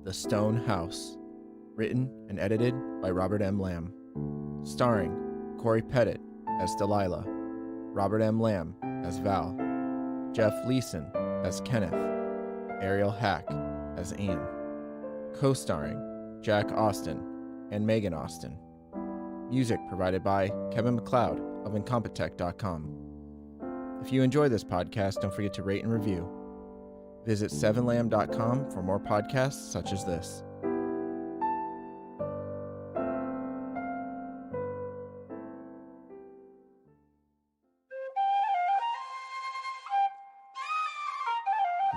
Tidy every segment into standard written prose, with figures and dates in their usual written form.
The Stone House, written and edited by Robert M. Lamb, starring Corey Pettit as Delilah, Robert M. Lamb as Val, Jeff Leeson as Kenneth, Ariel Hack as Anne, co-starring Jack Austin and Megan Austin. Music provided by Kevin MacLeod of Incompetech.com. If you enjoy this podcast, don't forget to rate and review. Visit 7lamb.com for more podcasts such as this.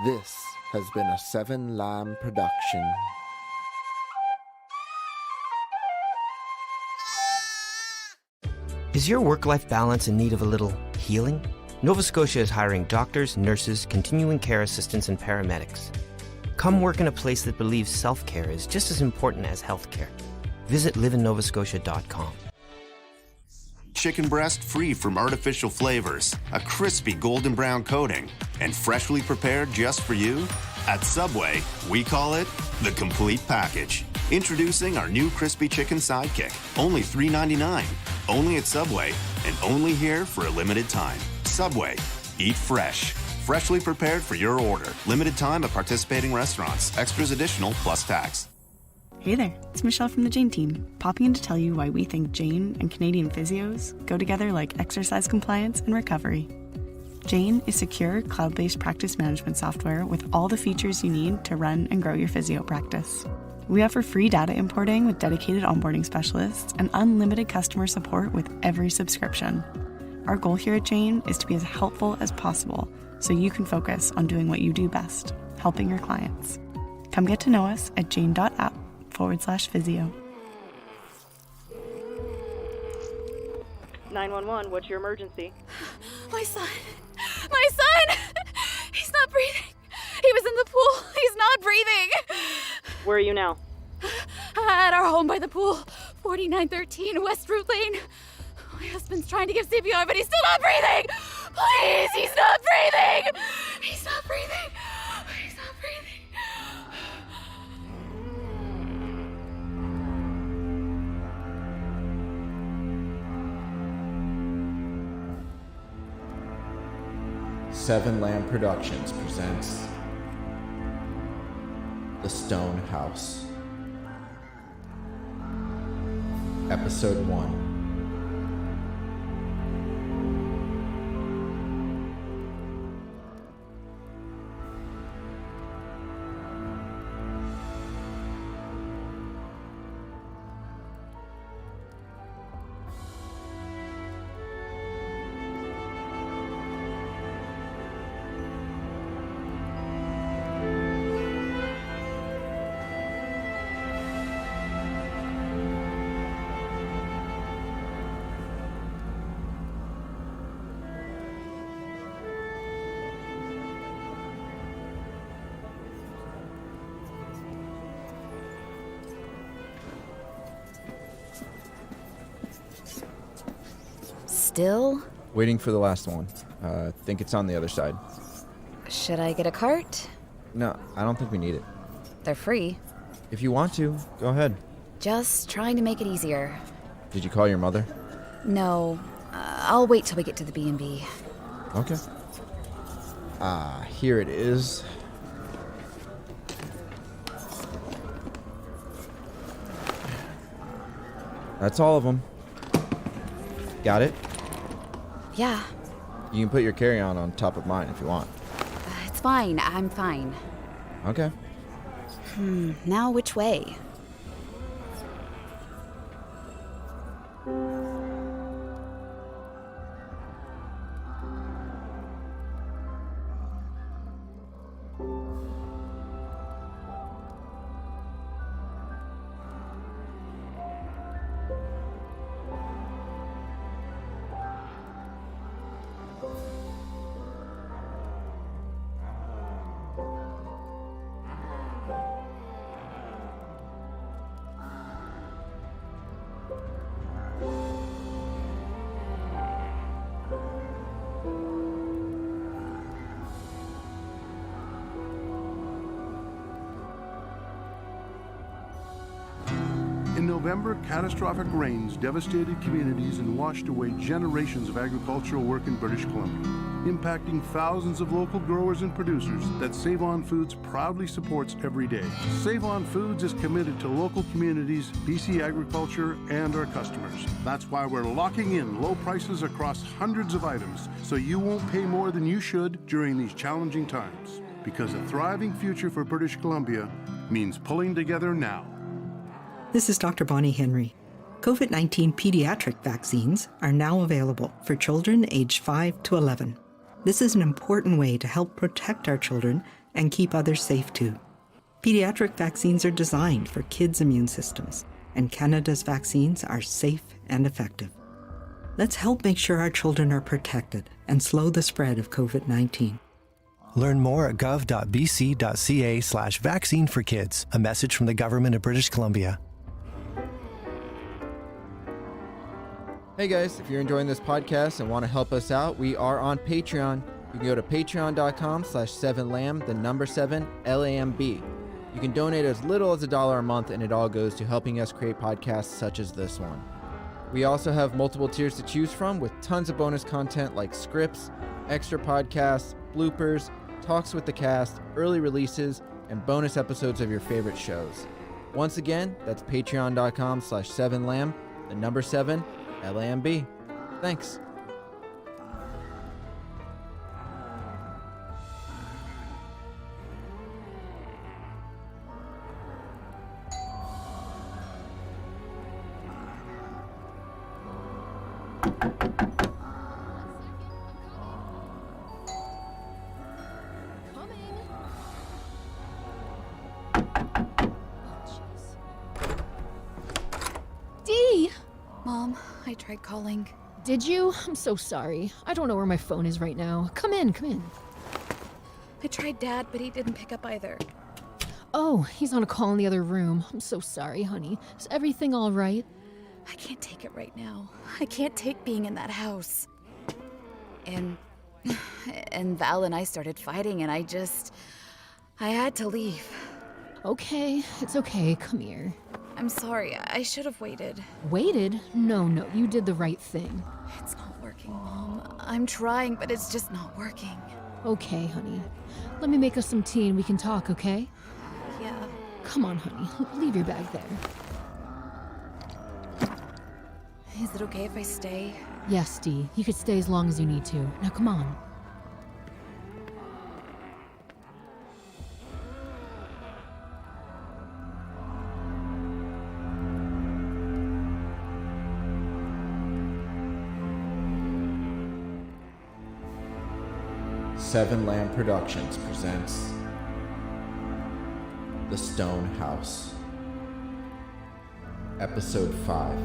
This has been a 7 Lamb production. Is your work-life balance in need of a little healing? Nova Scotia is hiring doctors, nurses, continuing care assistants, and paramedics. Come work in a place that believes self-care is just as important as healthcare. Visit liveinnovascotia.com. Chicken breast free from artificial flavors, a crispy golden brown coating, and freshly prepared just for you? At Subway, we call it the complete package. Introducing our new crispy chicken sidekick, only $3.99. Only at Subway, and only here for a limited time. Subway, eat fresh. Freshly prepared for your order. Limited time at participating restaurants. Extras additional plus tax. Hey there, it's Michelle from the Jane team, popping in to tell you why we think Jane and Canadian physios go together like exercise compliance and recovery. Jane is secure, cloud-based practice management software with all the features you need to run and grow your physio practice. We offer free data importing with dedicated onboarding specialists and unlimited customer support with every subscription. Our goal here at Jane is to be as helpful as possible so you can focus on doing what you do best, helping your clients. Come get to know us at jane.app/physio. 911, what's your emergency? My son! My son! He's not breathing. He was in the pool. He's not breathing. Where are you now? At our home by the pool, 4913 West Route Lane. My husband's trying to give CPR, but he's still not breathing! Please, he's not breathing! He's not breathing! He's not breathing! Seven Lamb Productions presents The Stone House, Episode 1. Still? Waiting for the last one. Think it's on the other side. Should I get a cart? No, I don't think we need it. They're free. If you want to, go ahead. Just trying to make it easier. Did you call your mother? No, I'll wait till we get to the B&B. Okay. Here it is. That's all of them. Got it? Yeah. You can put your carry-on on top of mine if you want. It's fine. I'm fine. Okay. Now which way? November, catastrophic rains devastated communities and washed away generations of agricultural work in British Columbia, impacting thousands of local growers and producers that Save On Foods proudly supports every day. Save On Foods is committed to local communities, BC agriculture, and our customers. That's why we're locking in low prices across hundreds of items, so you won't pay more than you should during these challenging times. Because a thriving future for British Columbia means pulling together now. This is Dr. Bonnie Henry. COVID-19 pediatric vaccines are now available for children aged 5 to 11. This is an important way to help protect our children and keep others safe too. Pediatric vaccines are designed for kids' immune systems, and Canada's vaccines are safe and effective. Let's help make sure our children are protected and slow the spread of COVID-19. Learn more at gov.bc.ca/vaccine for kids. A message from the Government of British Columbia. Hey guys, if you're enjoying this podcast and want to help us out, we are on Patreon. You can go to patreon.com/7lamb, the number 7, LAMB. You can donate as little as $1 a month, and it all goes to helping us create podcasts such as this one. We also have multiple tiers to choose from with tons of bonus content like scripts, extra podcasts, bloopers, talks with the cast, early releases, and bonus episodes of your favorite shows. Once again, that's patreon.com/7lamb, the number 7, LAMB. Thanks. Mom, I tried calling. Did you? I'm so sorry. I don't know where my phone is right now. Come in, come in. I tried Dad, but he didn't pick up either. Oh, he's on a call in the other room. I'm so sorry, honey. Is everything all right? I can't take it right now. I can't take being in that house. And Val and I started fighting, and I had to leave. Okay, it's okay. Come here. I'm sorry. I should have waited. Waited? No, you did the right thing. It's not working, Mom. I'm trying, but it's just not working. Okay, honey. Let me make us some tea and we can talk, okay? Yeah. Come on, honey. Leave your bag there. Is it okay if I stay? Yes, Dee. You could stay as long as you need to. Now, come on. Seven Lamb Productions presents The Stone House, Episode 5.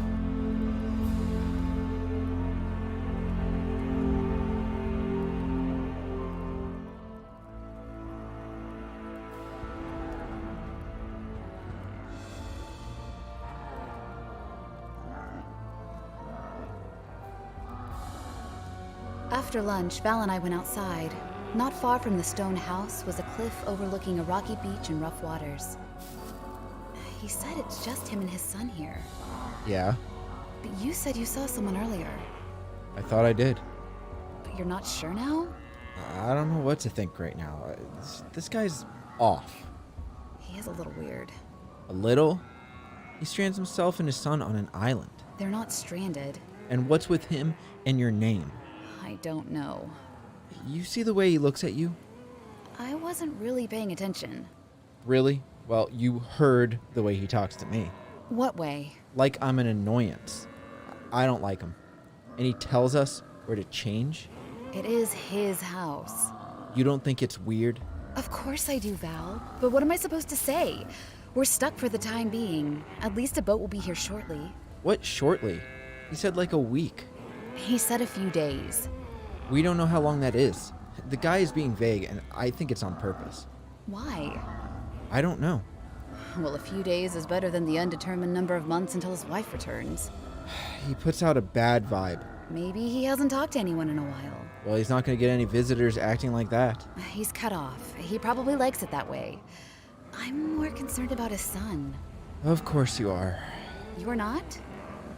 After lunch, Val and I went outside. Not far from the stone house was a cliff overlooking a rocky beach and rough waters. He said it's just him and his son here. Yeah, But you said you saw someone earlier. I thought I did. But you're not sure now? I don't know what to think right now. This guy's off. He is a little weird. A little? He strands himself and his son on an island. They're not stranded. And what's with him and your name? I don't know. You see the way he looks at you? I wasn't really paying attention. Really? Well, you heard the way he talks to me. What way? Like I'm an annoyance. I don't like him. And he tells us where to change? It is his house. You don't think it's weird? Of course I do, Val. But what am I supposed to say? We're stuck for the time being. At least a boat will be here shortly. What shortly? He said like a week. He said a few days. We don't know how long that is. The guy is being vague, and I think it's on purpose. Why? I don't know. Well, a few days is better than the undetermined number of months until his wife returns. He puts out a bad vibe. Maybe he hasn't talked to anyone in a while. Well, he's not going to get any visitors acting like that. He's cut off. He probably likes it that way. I'm more concerned about his son. Of course you are. You're not?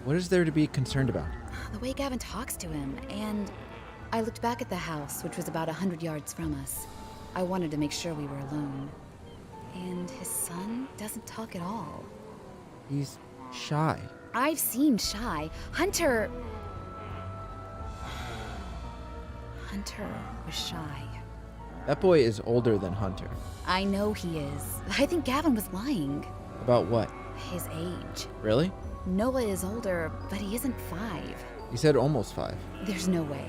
What is there to be concerned about? The way Gavin talks to him, and I looked back at the house, which was about 100 yards from us. I wanted to make sure we were alone. And his son doesn't talk at all. He's shy. I've seen shy. Hunter was shy. That boy is older than Hunter. I know he is. I think Gavin was lying. About what? His age. Really? Noah is older, but he isn't 5. You said almost 5. There's no way.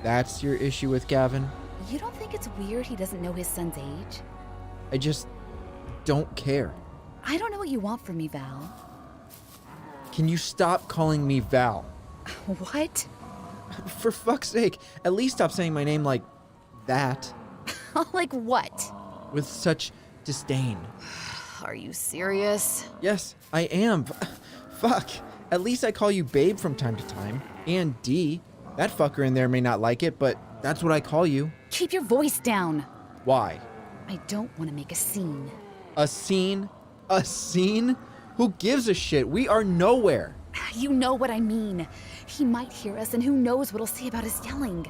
That's your issue with Gavin? You don't think it's weird he doesn't know his son's age? I just don't care. I don't know what you want from me, Val. Can you stop calling me Val? What? For fuck's sake, at least stop saying my name like that. Like what? With such disdain. Are you serious? Yes, I am. Fuck. At least I call you babe from time to time. And D. That fucker in there may not like it, but that's what I call you. Keep your voice down. Why? I don't want to make a scene. A scene? A scene? Who gives a shit? We are nowhere. You know what I mean. He might hear us, and who knows what he'll say about us yelling.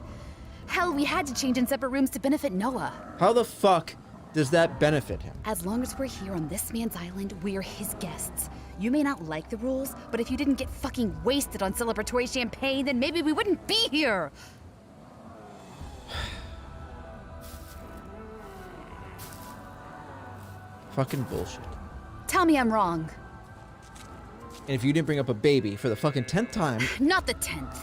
Hell, we had to change in separate rooms to benefit Noah. How the fuck does that benefit him? As long as we're here on this man's island, we're his guests. You may not like the rules, but if you didn't get fucking wasted on celebratory champagne, then maybe we wouldn't be here. Fucking bullshit. Tell me I'm wrong. And if you didn't bring up a baby for the fucking 10th time... Not the 10th.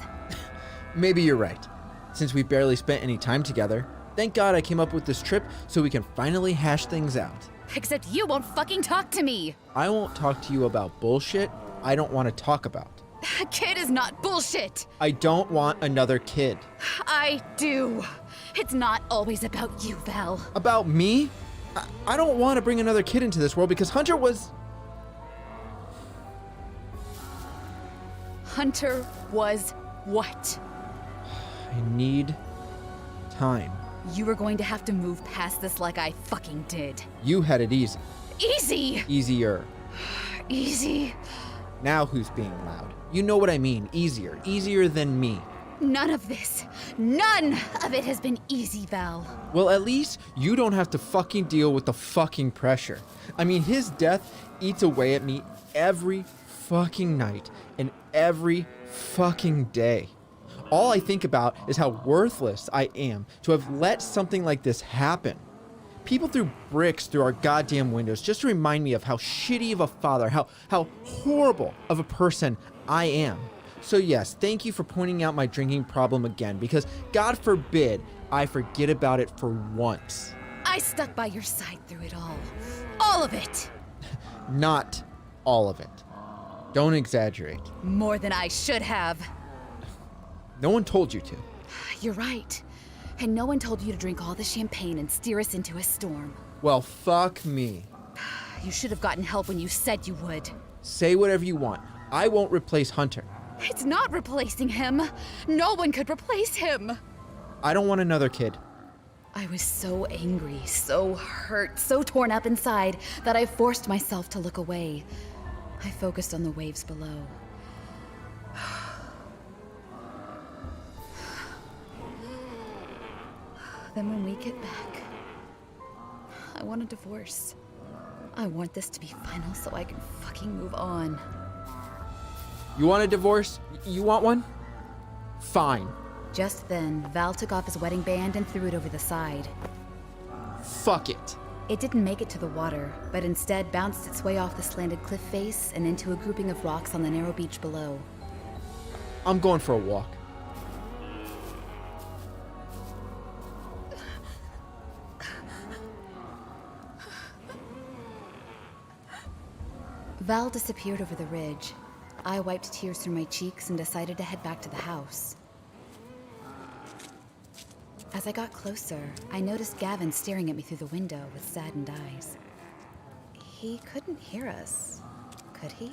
Maybe you're right. Since we barely spent any time together, thank God I came up with this trip so we can finally hash things out. Except you won't fucking talk to me. I won't talk to you about bullshit I don't want to talk about. A kid is not bullshit. I don't want another kid. I do. It's not always about you, Val. About me? I don't want to bring another kid into this world because Hunter was... Hunter was what? I need time. You were going to have to move past this like I fucking did. You had it easy. Easy! Easier. Easy. Now who's being loud? You know what I mean. Easier. Easier than me. None of it has been easy, Val. Well, at least you don't have to fucking deal with the fucking pressure. I mean, his death eats away at me every fucking night and every fucking day. All I think about is how worthless I am to have let something like this happen. People threw bricks through our goddamn windows just to remind me of how shitty of a father, how horrible of a person I am. So yes, thank you for pointing out my drinking problem again, because God forbid I forget about it for once. I stuck by your side through it all. All of it. Not all of it. Don't exaggerate. More than I should have. No one told you to. You're right. And no one told you to drink all the champagne and steer us into a storm. Well, fuck me. You should have gotten help when you said you would. Say whatever you want. I won't replace Hunter. It's not replacing him. No one could replace him. I don't want another kid. I was so angry, so hurt, so torn up inside that I forced myself to look away. I focused on the waves below. Then when we get back, I want a divorce. I want this to be final so I can fucking move on. You want a divorce? You want one? Fine. Just then, Val took off his wedding band and threw it over the side. Fuck it. It didn't make it to the water, but instead bounced its way off the slanted cliff face and into a grouping of rocks on the narrow beach below. I'm going for a walk. Val disappeared over the ridge. I wiped tears from my cheeks and decided to head back to the house. As I got closer, I noticed Gavin staring at me through the window with saddened eyes. He couldn't hear us, could he?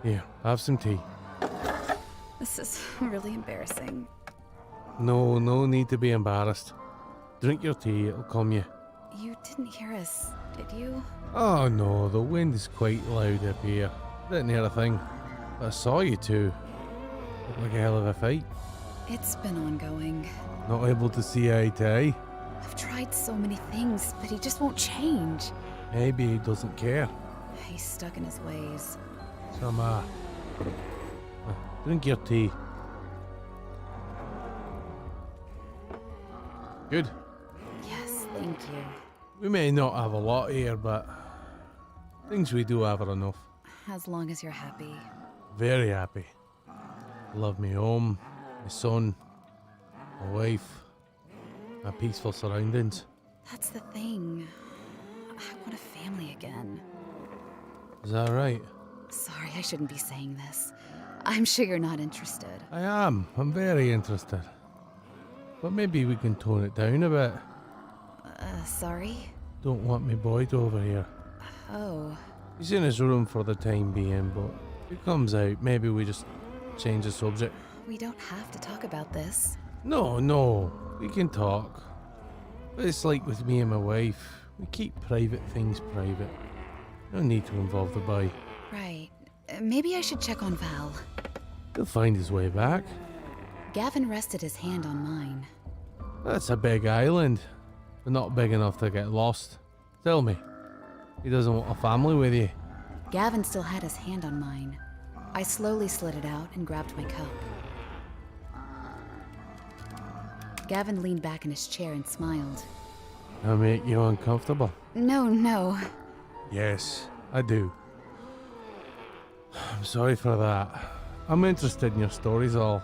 Here, have some tea. This is really embarrassing. No need to be embarrassed. Drink your tea, it'll calm you. You didn't hear us, did you? Oh no, the wind is quite loud up here. Didn't hear a thing. But I saw you two. Looked like a hell of a fight. It's been ongoing. Not able to see eye to eye. I've tried so many things, but he just won't change. Maybe he doesn't care. He's stuck in his ways. So am I. Drink your tea. Good. Yes, thank you. We may not have a lot here, but things we do have are enough. As long as you're happy. Very happy. Love me home, my son, my wife, my peaceful surroundings. That's the thing. I want a family again. Is that right? Sorry, I shouldn't be saying this. I'm sure you're not interested. I am. I'm very interested. But maybe we can tone it down a bit. Sorry? Don't want me boy over here. Oh. He's in his room for the time being, but if he comes out, maybe we just change the subject. We don't have to talk about this. No, we can talk. But it's like with me and my wife. We keep private things private. No need to involve the boy. Right. Maybe I should check on Val. He'll find his way back. Gavin rested his hand on mine. That's a big island, but not big enough to get lost. Tell me, he doesn't want a family with you? Gavin still had his hand on mine. I slowly slid it out and grabbed my cup. Gavin leaned back in his chair and smiled. I make you uncomfortable? No. Yes, I do. I'm sorry for that. I'm interested in your stories all.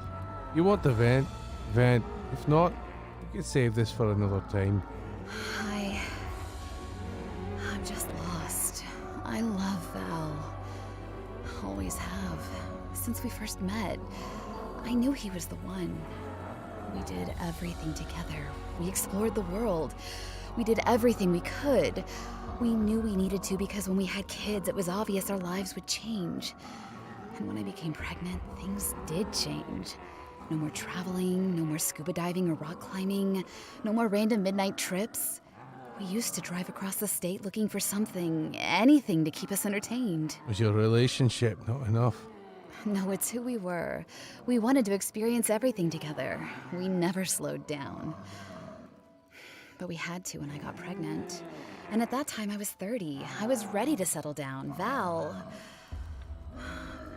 You want to vent? If not, we could save this for another time. I'm just lost. I love Val. Always have. Since we first met, I knew he was the one. We did everything together. We explored the world. We did everything we could. We knew we needed to because when we had kids, it was obvious our lives would change. And when I became pregnant, things did change. No more traveling, no more scuba diving or rock climbing, no more random midnight trips. We used to drive across the state looking for something, anything to keep us entertained. Was your relationship not enough? No, it's who we were. We wanted to experience everything together. We never slowed down. But we had to when I got pregnant. And at that time, I was 30. I was ready to settle down. Val,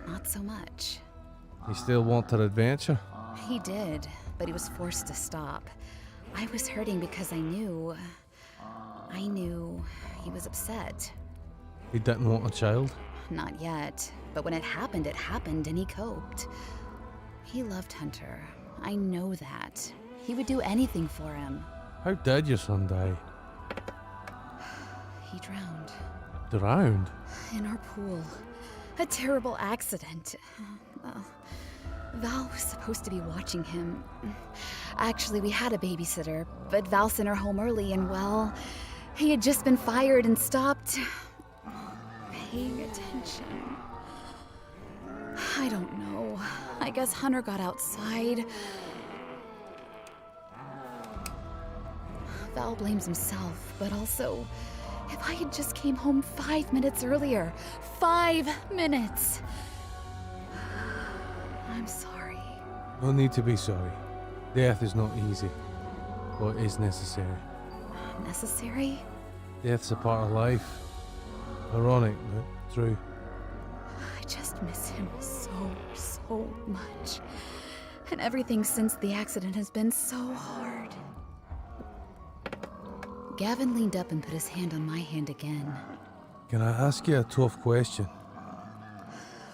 not so much. You still wanted adventure? He did, but he was forced to stop. I was hurting because I knew he was upset. He didn't want a child? Not yet, but when it happened, and he coped. He loved Hunter. I know that. He would do anything for him. How did your son die? He drowned. Drowned? In our pool. A terrible accident. Val was supposed to be watching him. Actually, we had a babysitter, but Val sent her home early and, well, he had just been fired and stopped paying attention. I don't know. I guess Hunter got outside. Val blames himself, but also, if I had just came home 5 minutes earlier. 5 minutes! I'm sorry. No need to be sorry. Death is not easy, but it is necessary. Necessary? Death's a part of life. Ironic, but true. I just miss him so much. And everything since the accident has been so hard. Gavin leaned up and put his hand on my hand again. Can I ask you a tough question?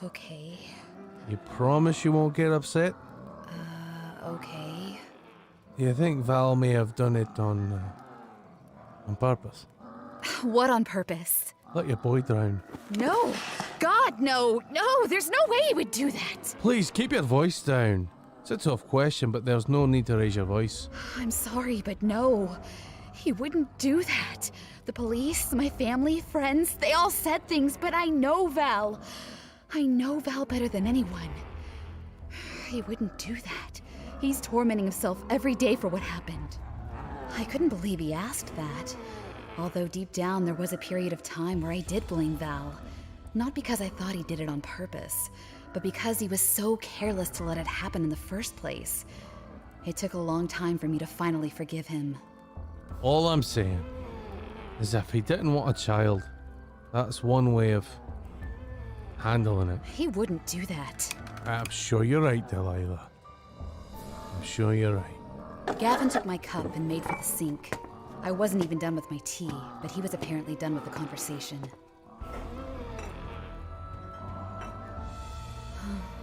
Okay. You promise you won't get upset? Okay. Do you think Val may have done it on purpose? What on purpose? Let your boy drown. No! God, no! No, there's no way he would do that! Please, keep your voice down. It's a tough question, but there's no need to raise your voice. I'm sorry, but no. He wouldn't do that. The police, my family, friends, they all said things, but I know Val. I know Val better than anyone. He wouldn't do that. He's tormenting himself every day for what happened. I couldn't believe he asked that. Although deep down there was a period of time where I did blame Val. Not because I thought he did it on purpose, but because he was so careless to let it happen in the first place. It took a long time for me to finally forgive him. All I'm saying is if he didn't want a child, that's one way of handling it. He wouldn't do that. I'm sure you're right, Delilah. I'm sure you're right. Gavin took my cup and made for the sink. I wasn't even done with my tea, but he was apparently done with the conversation.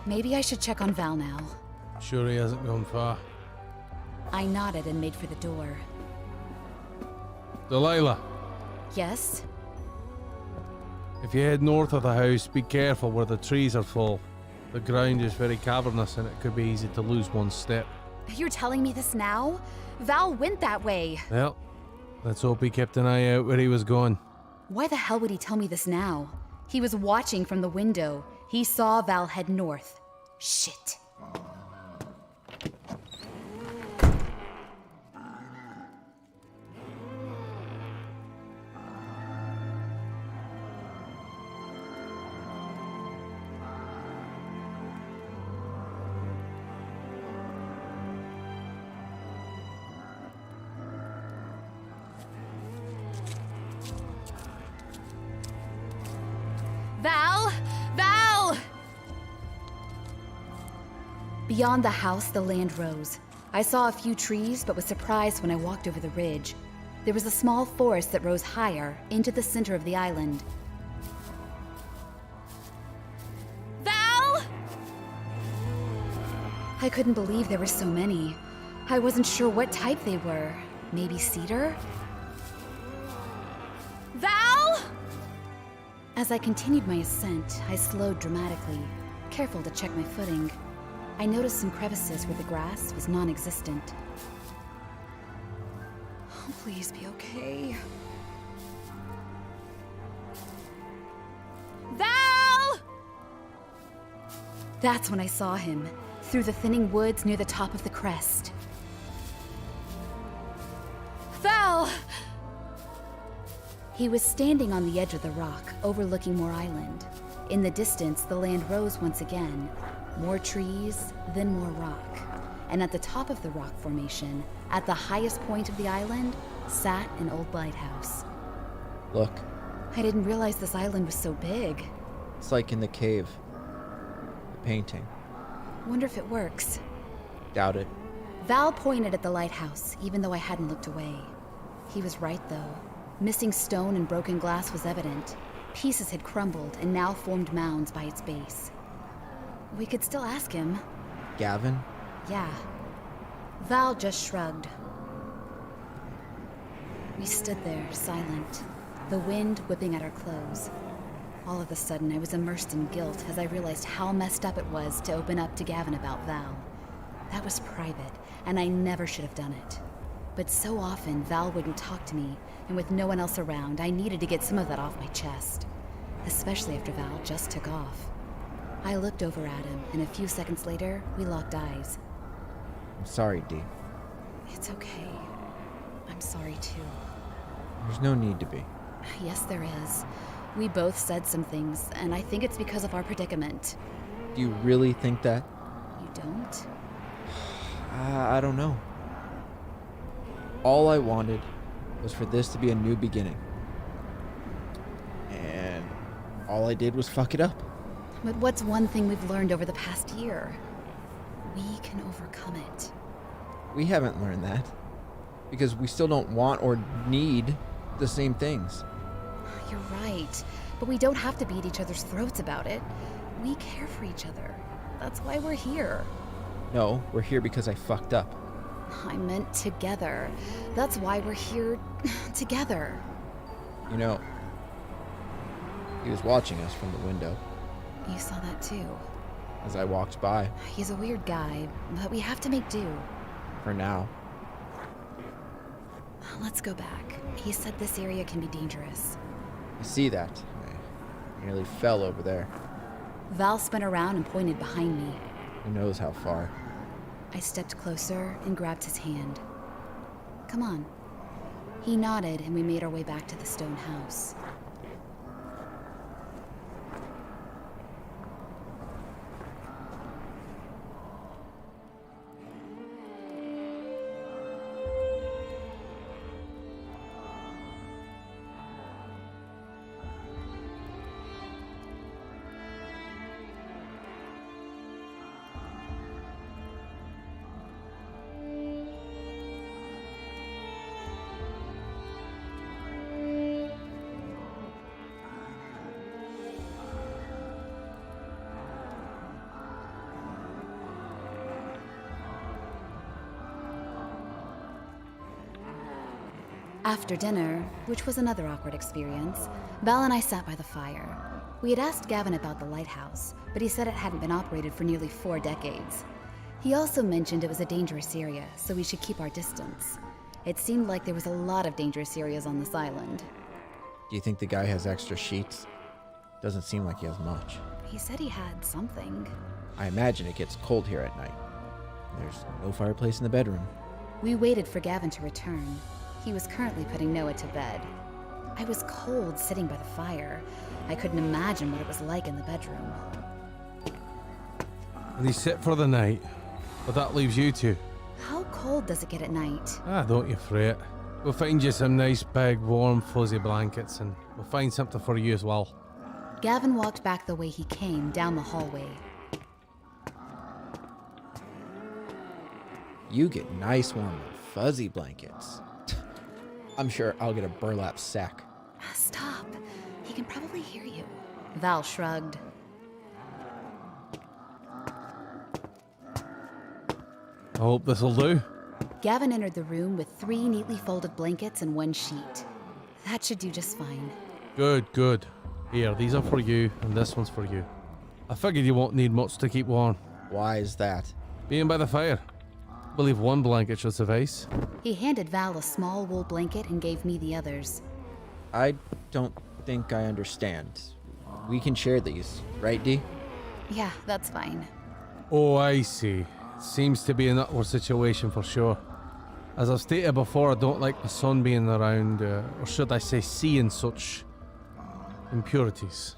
Maybe I should check on Val now. Sure he hasn't gone far. I nodded and made for the door. Delilah, Yes? if you head north of the house, be careful where the trees are full. The ground is very cavernous and it could be easy to lose one step. You're telling me this now? Val went that way. Well, let's hope he kept an eye out where he was going. Why the hell would he tell me this now? He was watching from the window. He saw Val head north. Shit. Val! Val! Beyond the house, the land rose. I saw a few trees, but was surprised when I walked over the ridge. There was a small forest that rose higher, into the center of the island. Val! I couldn't believe there were so many. I wasn't sure what type they were. Maybe cedar? Val! As I continued my ascent, I slowed dramatically, careful to check my footing. I noticed some crevices where the grass was non-existent. Oh, please be okay. Val! That's when I saw him, through the thinning woods near the top of the crest. Val! He was standing on the edge of the rock, overlooking Moore Island. In the distance, the land rose once again. More trees, then more rock. And at the top of the rock formation, at the highest point of the island, sat an old lighthouse. Look. I didn't realize this island was so big. It's like in the cave. The painting. Wonder if it works. Doubt it. Val pointed at the lighthouse, even though I hadn't looked away. He was right, though. Missing stone and broken glass was evident. Pieces had crumbled and now formed mounds by its base. We could still ask him. Gavin? Yeah. Val just shrugged. We stood there, silent, the wind whipping at our clothes. All of a sudden, I was immersed in guilt as I realized how messed up it was to open up to Gavin about Val. That was private, and I never should have done it. But so often, Val wouldn't talk to me, and with no one else around, I needed to get some of that off my chest. Especially after Val just took off. I looked over at him, and a few seconds later, we locked eyes. I'm sorry, Dee. It's okay. I'm sorry, too. There's no need to be. Yes, there is. We both said some things, and I think it's because of our predicament. Do you really think that? You don't? I don't know. All I wanted was for this to be a new beginning. And all I did was fuck it up. But what's one thing we've learned over the past year? We can overcome it. We haven't learned that. Because we still don't want or need the same things. You're right. But we don't have to beat each other's throats about it. We care for each other. That's why we're here. No, we're here because I fucked up. I meant together. That's why we're here together. You know, he was watching us from the window. You saw that too. As I walked by. He's a weird guy, but we have to make do. For now. Let's go back. He said this area can be dangerous. I see that. I nearly fell over there. Val spun around and pointed behind me. Who knows how far? I stepped closer and grabbed his hand. Come on. He nodded, and we made our way back to the stone house. After dinner, which was another awkward experience, Val and I sat by the fire. We had asked Gavin about the lighthouse, but he said it hadn't been operated for nearly 4 decades. He also mentioned it was a dangerous area, so we should keep our distance. It seemed like there was a lot of dangerous areas on this island. Do you think the guy has extra sheets? Doesn't seem like he has much. He said he had something. I imagine it gets cold here at night. There's no fireplace in the bedroom. We waited for Gavin to return. He was currently putting Noah to bed. I was cold sitting by the fire. I couldn't imagine what it was like in the bedroom. Reset for the night, but that leaves you two. How cold does it get at night? Don't you fret. We'll find you some nice big, warm, fuzzy blankets, and we'll find something for you as well. Gavin walked back the way he came, down the hallway. You get nice, warm, fuzzy blankets. I'm sure I'll get a burlap sack. Stop. He can probably hear you. Val shrugged. I hope this'll do. Gavin entered the room with 3 neatly folded blankets and 1 sheet. That should do just fine. Good, good. Here, these are for you, and this one's for you. I figured you won't need much to keep warm. Why is that? Being by the fire. I believe 1 blanket should suffice. He handed Val a small wool blanket and gave me the others. I don't think I understand. We can share these, right, Dee? Yeah, that's fine. Oh, I see. Seems to be an awkward situation for sure. As I've stated before, I don't like my son being around, or should I say seeing such impurities.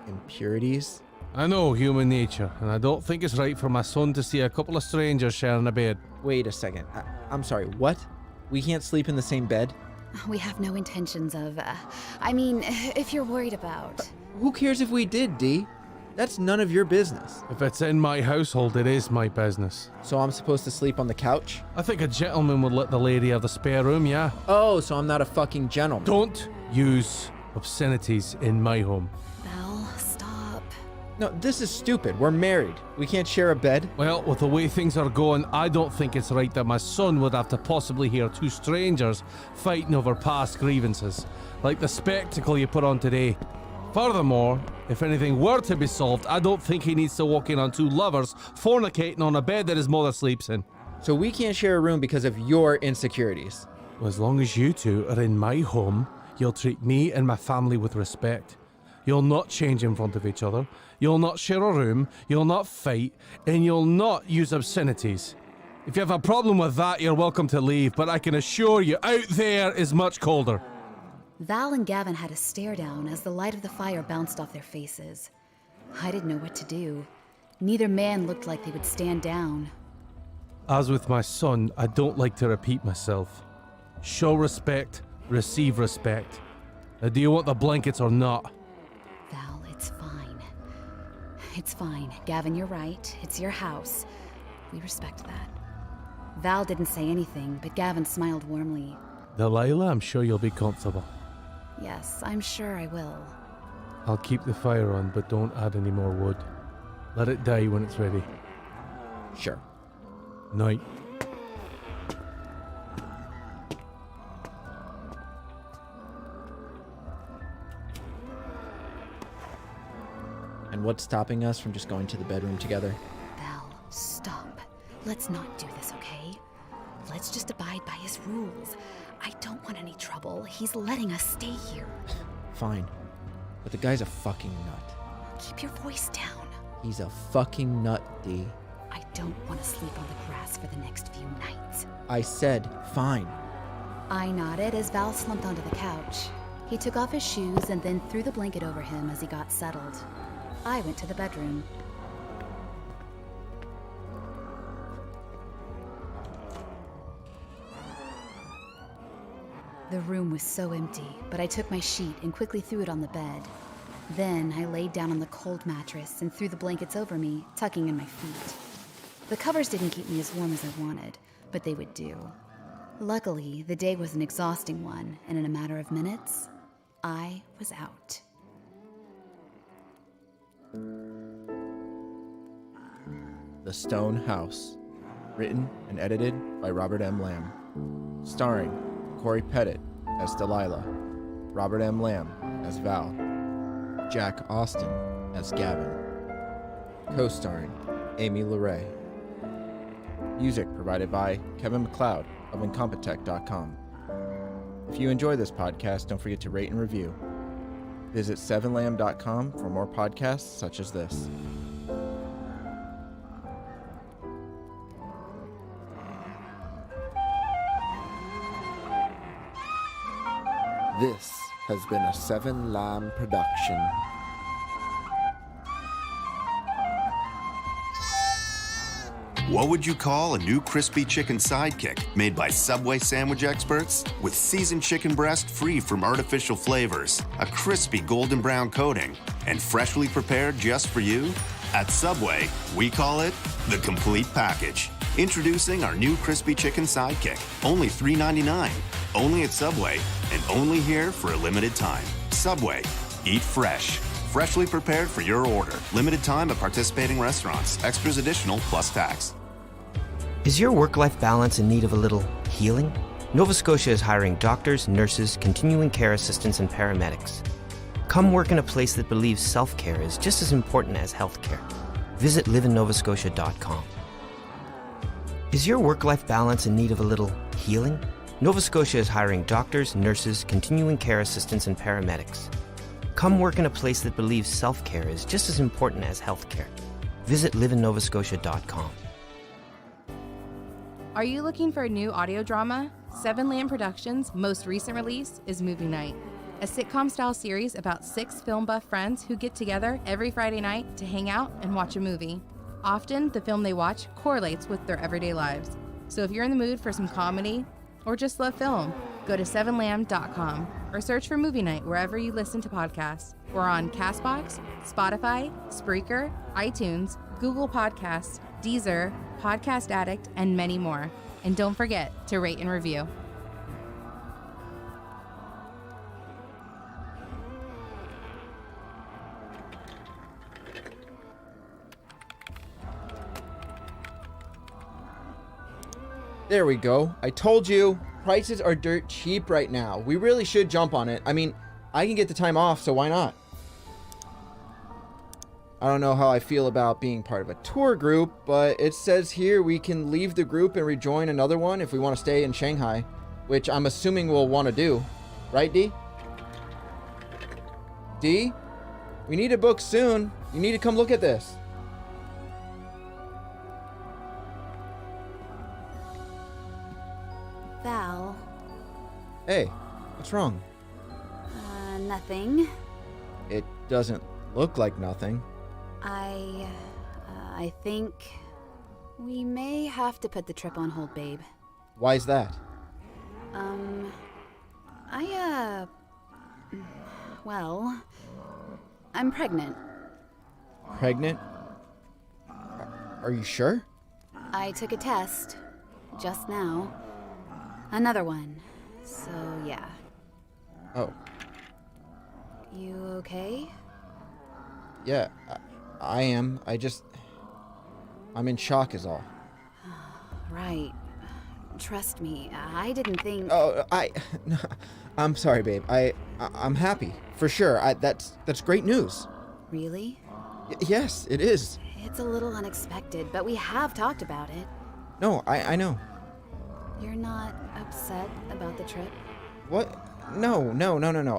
Impurities? I know human nature, and I don't think it's right for my son to see a couple of strangers sharing a bed. Wait a second. I'm sorry, what? We can't sleep in the same bed? We have no intentions of, if you're worried about... Who cares if we did, Dee? That's none of your business. If it's in my household, it is my business. So I'm supposed to sleep on the couch? I think a gentleman would let the lady have the spare room, yeah. Oh, so I'm not a fucking gentleman. Don't use obscenities in my home. Val, stop. No, this is stupid. We're married. We can't share a bed. Well, with the way things are going, I don't think it's right that my son would have to possibly hear 2 strangers fighting over past grievances, like the spectacle you put on today. Furthermore, if anything were to be solved, I don't think he needs to walk in on 2 lovers fornicating on a bed that his mother sleeps in. So we can't share a room because of your insecurities. Well, as long as you 2 are in my home, you'll treat me and my family with respect. You'll not change in front of each other, you'll not share a room, you'll not fight, and you'll not use obscenities. If you have a problem with that, you're welcome to leave, but I can assure you, out there is much colder. Val and Gavin had a stare down as the light of the fire bounced off their faces. I didn't know what to do. Neither man looked like they would stand down. As with my son, I don't like to repeat myself. Show respect, receive respect. Now, do you want the blankets or not? Val, it's fine. It's fine. Gavin, you're right. It's your house. We respect that. Val didn't say anything, but Gavin smiled warmly. Delilah, I'm sure you'll be comfortable. Yes, I'm sure I will. I'll keep the fire on, but don't add any more wood. Let it die when it's ready. Sure. Night. And what's stopping us from just going to the bedroom together? Val, stop. Let's not do this, okay? Let's just abide by his rules. I don't want any trouble. He's letting us stay here. Fine. But the guy's a fucking nut. Keep your voice down. He's a fucking nut, D. I don't want to sleep on the grass for the next few nights. I said fine. I nodded as Val slumped onto the couch. He took off his shoes and then threw the blanket over him as he got settled. I went to the bedroom. The room was so empty, but I took my sheet and quickly threw it on the bed. Then I laid down on the cold mattress and threw the blankets over me, tucking in my feet. The covers didn't keep me as warm as I wanted, but they would do. Luckily, the day was an exhausting one, and in a matter of minutes, I was out. The Stone House. Written and edited by Robert M. Lamb. Starring Corey Pettit as Delilah, Robert M. Lamb as Val, Jack Austin as Gavin. Co-starring Amy LeRae. Music provided by Kevin MacLeod of Incompetech.com. If you enjoy this podcast, don't forget to rate and review. Visit 7lamb.com for more podcasts such as this. This has been a 7 Lamb production. What would you call a new crispy chicken sidekick made by Subway sandwich experts? With seasoned chicken breast free from artificial flavors, a crispy golden brown coating, and freshly prepared just for you? At Subway, we call it the complete package. Introducing our new crispy chicken sidekick, only $3.99. Only at Subway, and only here for a limited time. Subway, eat fresh. Freshly prepared for your order. Limited time at participating restaurants. Extras additional plus tax. Is your work-life balance in need of a little healing? Nova Scotia is hiring doctors, nurses, continuing care assistants, and paramedics. Come work in a place that believes self-care is just as important as healthcare. Visit liveinnovascotia.com. Is your work-life balance in need of a little healing? Nova Scotia is hiring doctors, nurses, continuing care assistants, and paramedics. Come work in a place that believes self-care is just as important as healthcare. Visit liveinnovascotia.com. Are you looking for a new audio drama? 7 Lamb Productions' most recent release is Movie Night, a sitcom-style series about 6 film buff friends who get together every Friday night to hang out and watch a movie. Often, the film they watch correlates with their everyday lives. So if you're in the mood for some comedy or just love film, go to 7lamb.com or search for Movie Night wherever you listen to podcasts. We're on CastBox, Spotify, Spreaker, iTunes, Google Podcasts, Deezer, Podcast Addict, and many more. And don't forget to rate and review. There we go. I told you, prices are dirt cheap right now. We really should jump on it. I mean, I can get the time off, so why not? I don't know how I feel about being part of a tour group, but it says here we can leave the group and rejoin another one if we want to stay in Shanghai, which I'm assuming we'll want to do. Right, D? D? We need a book soon. You need to come look at this. Val. Hey, what's wrong? Nothing. It doesn't look like nothing. I think we may have to put the trip on hold, babe. Why's that? Well, I'm pregnant. Pregnant? Are you sure? I took a test just now. Another one. So, yeah. Oh. You okay? Yeah, I am. I'm in shock is all. Right. Trust me, I didn't think... Oh, I'm sorry, babe. I'm happy. For sure. That's great news. Really? Yes, it is. It's a little unexpected, but we have talked about it. No, I know. You're not upset about the trip? What? No.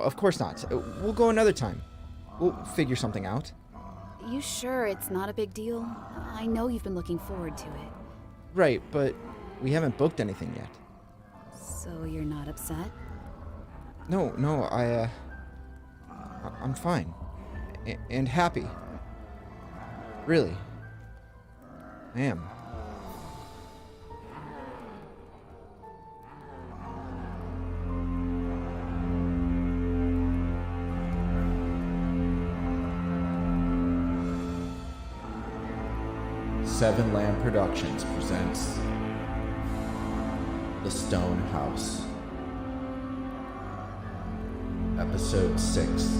Of course not. We'll go another time. We'll figure something out. You sure it's not a big deal? I know you've been looking forward to it. Right, but we haven't booked anything yet. So you're not upset? No, I'm fine. And happy. Really. I am. Seven Lamb Productions presents The Stone House, Episode 6.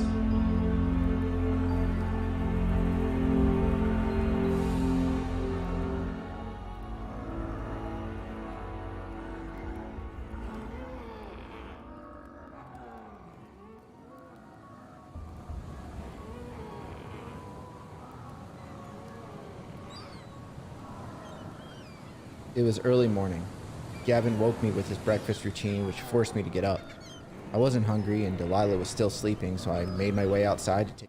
It was early morning. Gavin woke me with his breakfast routine, which forced me to get up. I wasn't hungry, and Delilah was still sleeping, so I made my way outside to take...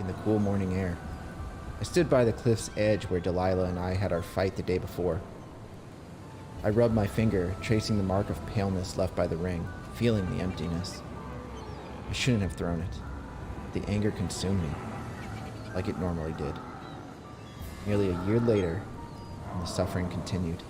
in the cool morning air. I stood by the cliff's edge where Delilah and I had our fight the day before. I rubbed my finger, tracing the mark of paleness left by the ring, feeling the emptiness. I shouldn't have thrown it. The anger consumed me, like it normally did. Nearly a year later, and the suffering continued.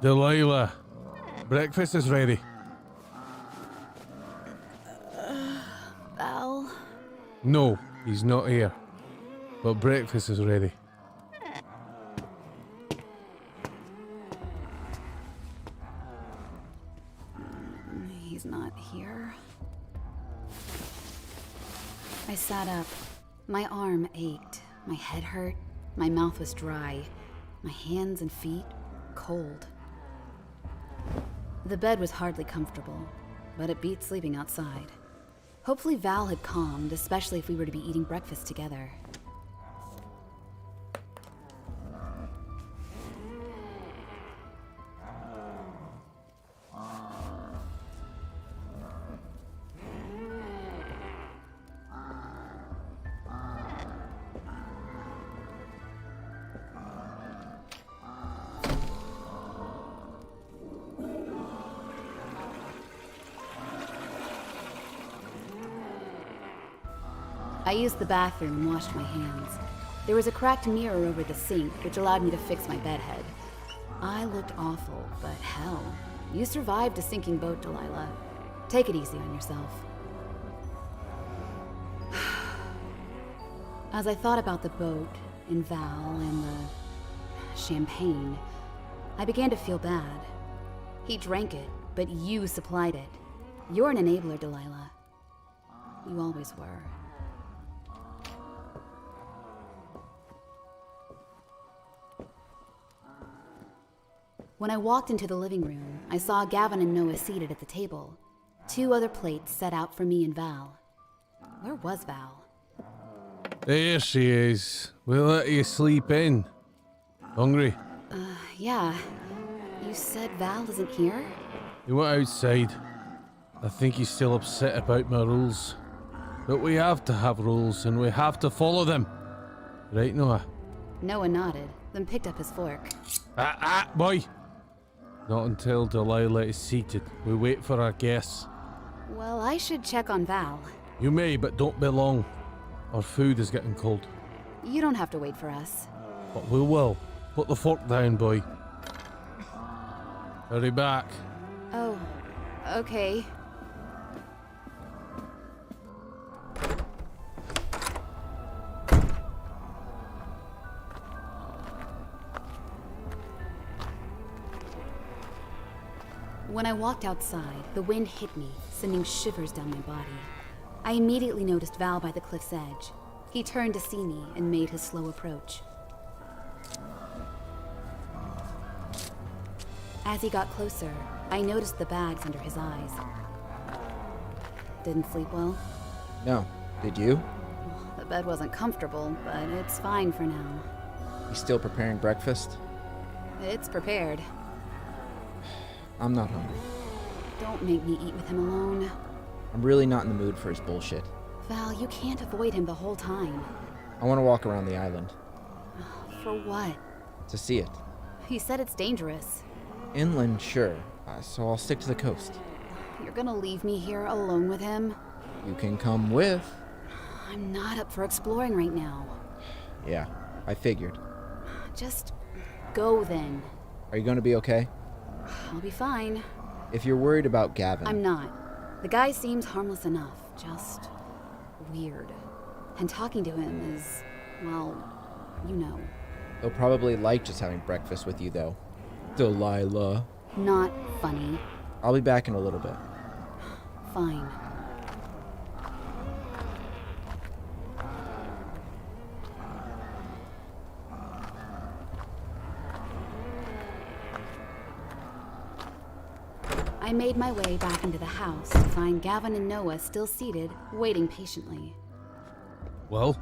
Delilah, breakfast is ready. Val? No, he's not here. But breakfast is ready. He's not here. I sat up. My arm ached. My head hurt. My mouth was dry. My hands and feet cold. The bed was hardly comfortable, but it beat sleeping outside. Hopefully Val had calmed, especially if we were to be eating breakfast together. I used the bathroom and washed my hands. There was a cracked mirror over the sink, which allowed me to fix my bedhead. I looked awful, but hell, you survived a sinking boat, Delilah. Take it easy on yourself. As I thought about the boat, and Val, and the champagne, I began to feel bad. He drank it, but you supplied it. You're an enabler, Delilah. You always were. When I walked into the living room, I saw Gavin and Noah seated at the table. 2 other plates set out for me and Val. Where was Val? There she is. We'll let you sleep in. Hungry? Yeah. You said Val isn't here? He went outside. I think he's still upset about my rules. But we have to have rules, and we have to follow them. Right, Noah? Noah nodded, then picked up his fork. Boy! Not until Delilah is seated. We wait for our guests. Well, I should check on Val. You may, but don't be long. Our food is getting cold. You don't have to wait for us. But we will. Put the fork down, boy. Hurry back. Oh, okay. When I walked outside, the wind hit me, sending shivers down my body. I immediately noticed Val by the cliff's edge. He turned to see me and made his slow approach. As he got closer, I noticed the bags under his eyes. Didn't sleep well? No. Did you? The bed wasn't comfortable, but it's fine for now. You still preparing breakfast? It's prepared. I'm not hungry. Don't make me eat with him alone. I'm really not in the mood for his bullshit. Val, you can't avoid him the whole time. I want to walk around the island. For what? To see it. He said it's dangerous. Inland, sure. So I'll stick to the coast. You're gonna leave me here alone with him? You can come with. I'm not up for exploring right now. Yeah, I figured. Just go then. Are you going to be okay? I'll be fine. If you're worried about Gavin... I'm not. The guy seems harmless enough, just weird. And talking to him is, well, you know. He'll probably like just having breakfast with you, though. Delilah. Not funny. I'll be back in a little bit. Fine. I made my way back into the house to find Gavin and Noah still seated, waiting patiently. Well?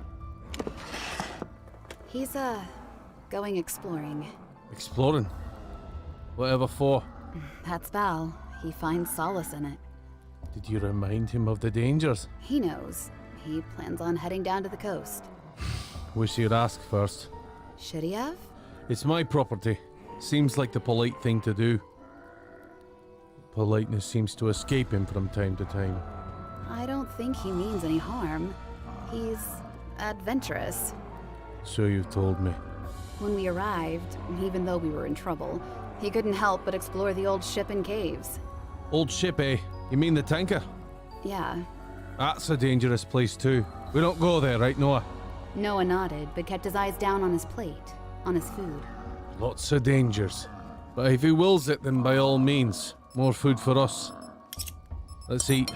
He's, going exploring. Exploring? Whatever for? That's Val. He finds solace in it. Did you remind him of the dangers? He knows. He plans on heading down to the coast. Wish you'd ask first. Should he have? It's my property. Seems like the polite thing to do. Politeness seems to escape him from time to time. I don't think he means any harm. He's adventurous. So you've told me. When we arrived, even though we were in trouble, he couldn't help but explore the old ship and caves. Old ship, eh? You mean the tanker? Yeah. That's a dangerous place too. We don't go there, right, Noah? Noah nodded, but kept his eyes down on his plate, on his food. Lots of dangers. But if he wills it, then by all means, more food for us. Let's eat.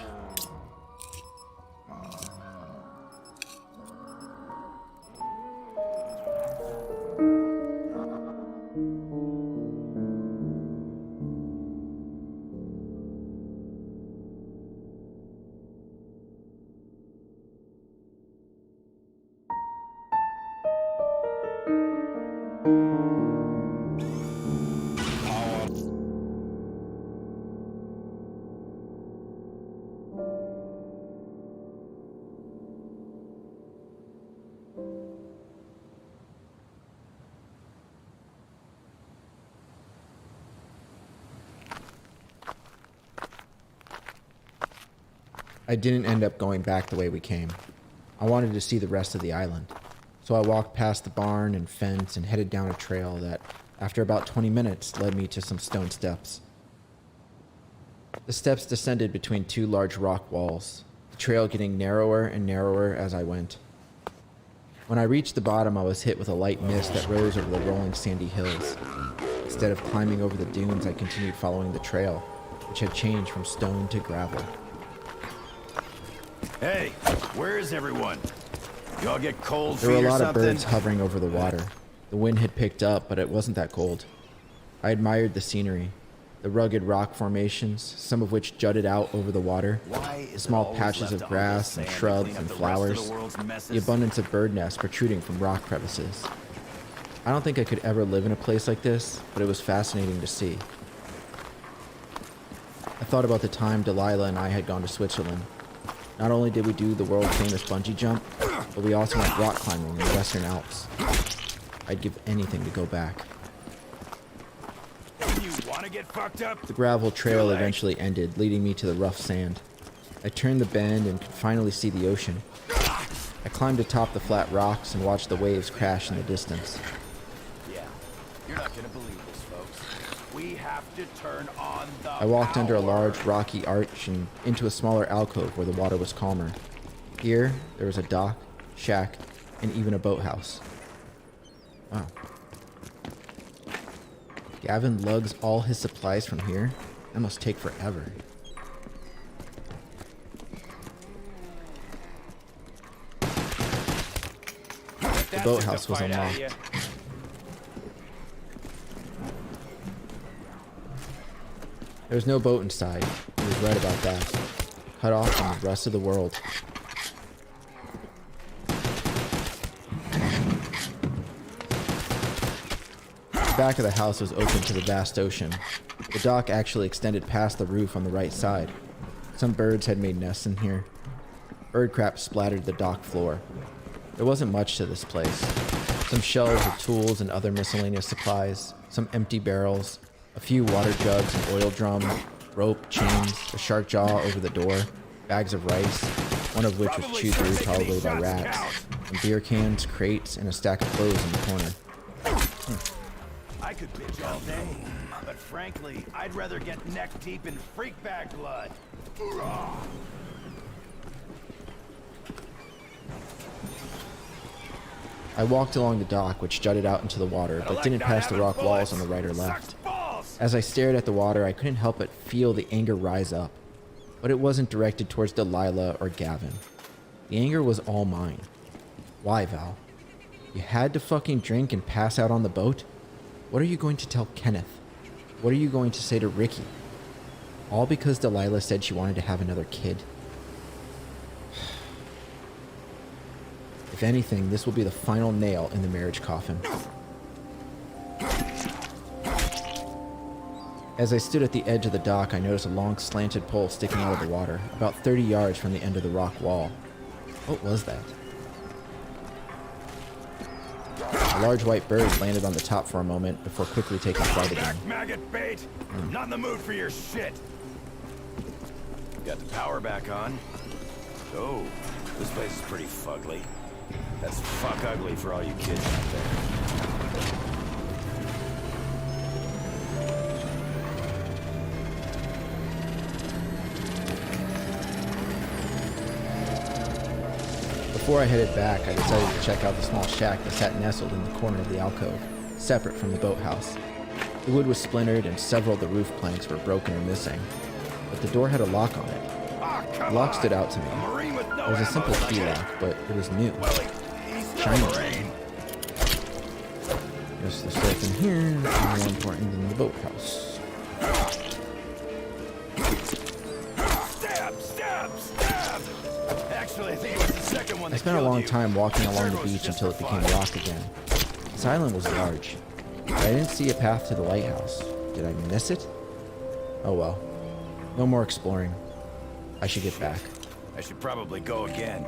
I didn't end up going back the way we came. I wanted to see the rest of the island. So I walked past the barn and fence and headed down a trail that, after about 20 minutes, led me to some stone steps. The steps descended between two large rock walls, the trail getting narrower and narrower as I went. When I reached the bottom, I was hit with a light mist that rose over the rolling sandy hills. Instead of climbing over the dunes, I continued following the trail, which had changed from stone to gravel. Hey, where is everyone? You all get cold feet There were a or lot of something? birds hovering over the water. The wind had picked up, but it wasn't that cold. I admired the scenery, the rugged rock formations, some of which jutted out over the water, the small patches of grass and shrubs and flowers, the abundance of bird nests protruding from rock crevices. I don't think I could ever live in a place like this, but it was fascinating to see. I thought about the time Delilah and I had gone to Switzerland. Not only did we do the world-famous bungee jump, but we also went rock climbing in the Western Alps. I'd give anything to go back. You wanna get fucked up? The gravel trail eventually ended, leading me to the rough sand. I turned the bend and could finally see the ocean. I climbed atop the flat rocks and watched the waves crash in the distance. Yeah, you're not gonna believe this, folks. We have to turn on the I walked under a power. large rocky arch and into a smaller alcove where the water was calmer. Here, there was a dock, shack, and even a boathouse. Wow. Gavin lugs all his supplies from here? That must take forever. The boathouse was unlocked. There was no boat inside. He was right about that. Cut off from the rest of the world. The back of the house was open to the vast ocean. The dock actually extended past the roof on the right side. Some birds had made nests in here. Bird crap splattered the dock floor. There wasn't much to this place. Some shelves with tools and other miscellaneous supplies, some empty barrels, a few water jugs, an oil drum, rope, chains, a shark jaw over the door, bags of rice, one of which was chewed through probably by rats, and beer cans, crates, and a stack of clothes in the corner. could bitch all day, but frankly, I'd rather get neck deep in freak bag blood. Hoorah! I walked along the dock, which jutted out into the water, but didn't pass the rock walls on the right or left. As I stared at the water, I couldn't help but feel the anger rise up. But it wasn't directed towards Delilah or Gavin. The anger was all mine. Why, Val? You had to fucking drink and pass out on the boat? What are you going to tell Kenneth? What are you going to say to Ricky? All because Delilah said she wanted to have another kid. If anything, this will be the final nail in the marriage coffin. As I stood at the edge of the dock, I noticed a long slanted pole sticking out of the water, about 30 yards from the end of the rock wall. What was that? A large white bird landed on the top for a moment before quickly taking flight again. Maggot bait! Not in the mood for your shit! Got the power back on. Oh, this place is pretty fugly. That's fuck ugly for all you kids out there. Before I headed back, I decided to check out the small shack that sat nestled in the corner of the alcove, separate from the boathouse. The wood was splintered and several of the roof planks were broken or missing, but the door had a lock on it. The lock stood out to me. It was a simple key lock, but it was new. Shiny. Yes, the stuff in here is more important than the boathouse. Stab! Stab! Stab! Actually, I think it was the second one. I spent a long time walking along the beach until it became rock again. This island was large, but I didn't see a path to the lighthouse. Did I miss it? Oh well. No more exploring. I should get back. I should probably go again.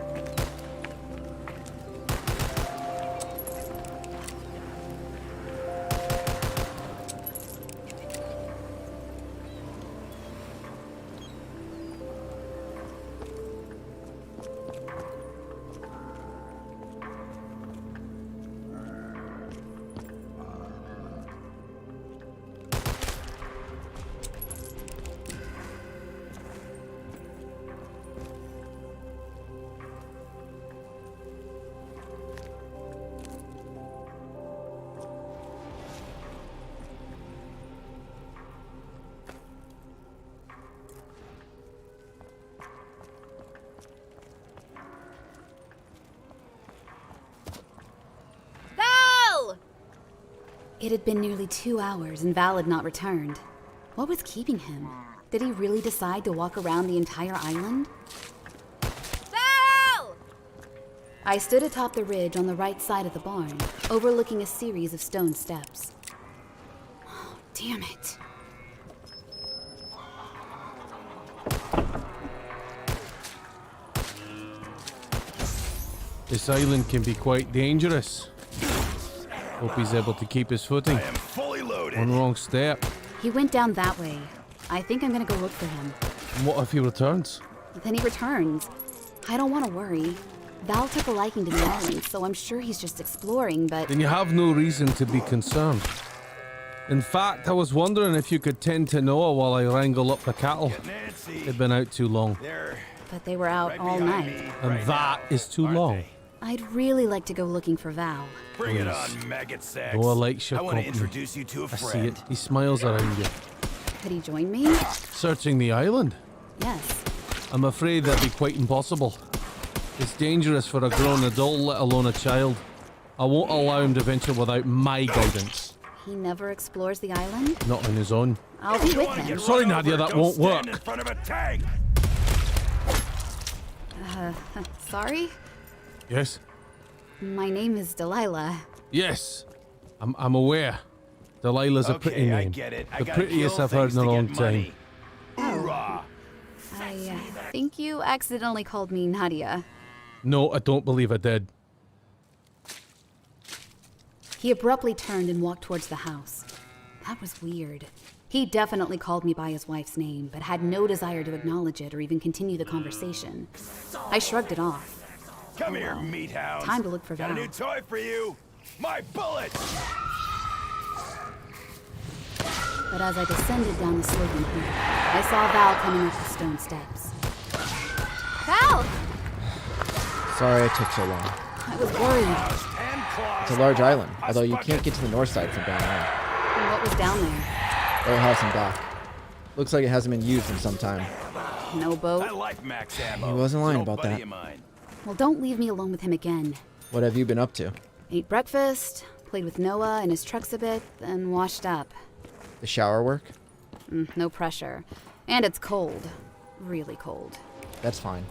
It had been nearly 2 hours and Val had not returned. What was keeping him? Did he really decide to walk around the entire island? Val! I stood atop the ridge on the right side of the barn, overlooking a series of stone steps. Oh, damn it. This island can be quite dangerous. Hope he's able to keep his footing. I am fully loaded. One wrong step. He went down that way. I think I'm gonna go look for him. And what if he returns? Then he returns. I don't want to worry. Val took a liking to the island, so I'm sure he's just exploring, but... Then you have no reason to be concerned. In fact, I was wondering if you could tend to Noah while I wrangle up the cattle. They've been out too long. But they were out all night. And that is too long. I'd really like to go looking for Val. Bring it on, maggot sex. Noah likes your I want to company. introduce you to a I see friend. it. He smiles around you. Could he join me? Searching the island? Yes. I'm afraid that'd be quite impossible. It's dangerous for a grown adult, let alone a child. I won't allow him to venture without my guidance. He never explores the island? Not on his own. I'll be with him. Sorry, Nadia, that won't work. In front of a tank. Sorry? Yes? My name is Delilah. Yes. I'm aware. Delilah's a pretty Okay, I name. get it. I The gotta prettiest kill I've heard things in a to long get time. money. Hoorah! I think you accidentally called me Nadia. No, I don't believe I did. He abruptly turned and walked towards the house. That was weird. He definitely called me by his wife's name, but had no desire to acknowledge it or even continue the conversation. I shrugged it off. Come here, meat house. Time to look for Got a Val. new toy for you. My bullet. But as I descended down the sloping hill, I saw Val coming up the stone steps. Val! Sorry it took so long. I was worried. It's a large island, although you can't get to the north side from down there. And what was down there? Boathouse and dock. Looks like it hasn't been used in some time. No boat? I like Max ammo. He wasn't lying He's an old about buddy that. of mine. Well, don't leave me alone with him again. What have you been up to? Ate breakfast, played with Noah and his trucks a bit, then washed up. The shower work? No pressure. And it's cold. Really cold. That's fine.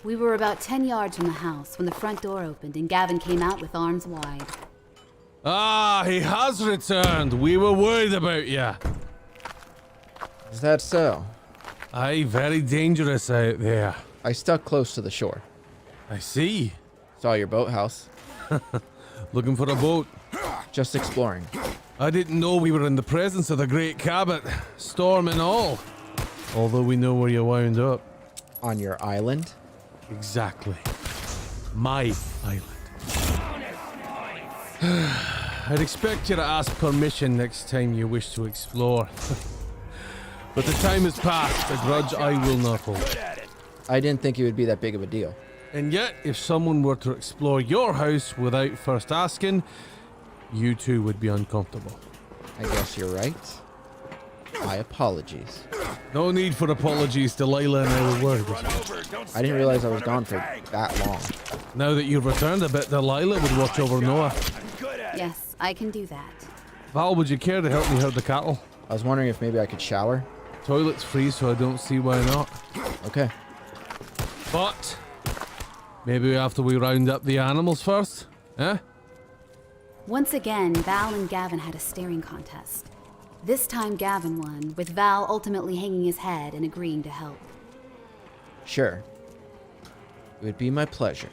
We were about 10 yards from the house when the front door opened and Gavin came out with arms wide. Ah, he has returned. We were worried about you. Is that so? Aye, very dangerous out there. I stuck close to the shore. I see. Saw your boathouse. Looking for a boat? Just exploring. I didn't know we were in the presence of the Great Cabot, storm and all. Although we know where you wound up. On your island? Exactly. My island. I'd expect you to ask permission next time you wish to explore. But the time has passed, a grudge I will not hold. I didn't think it would be that big of a deal. And yet, if someone were to explore your house without first asking, you too would be uncomfortable. I guess you're right. My apologies. No need for apologies, Delilah and I were worried. I didn't realize I was gone for that long. Now that you've returned a bit, Delilah would watch over Noah. Yes, I can do that. Val, would you care to help me herd the cattle? I was wondering if maybe I could shower. Toilet's free, so I don't see why not. Okay. But maybe after we round up the animals first, eh? Once again, Val and Gavin had a staring contest. This time Gavin won, with Val ultimately hanging his head and agreeing to help. Sure. It would be my pleasure.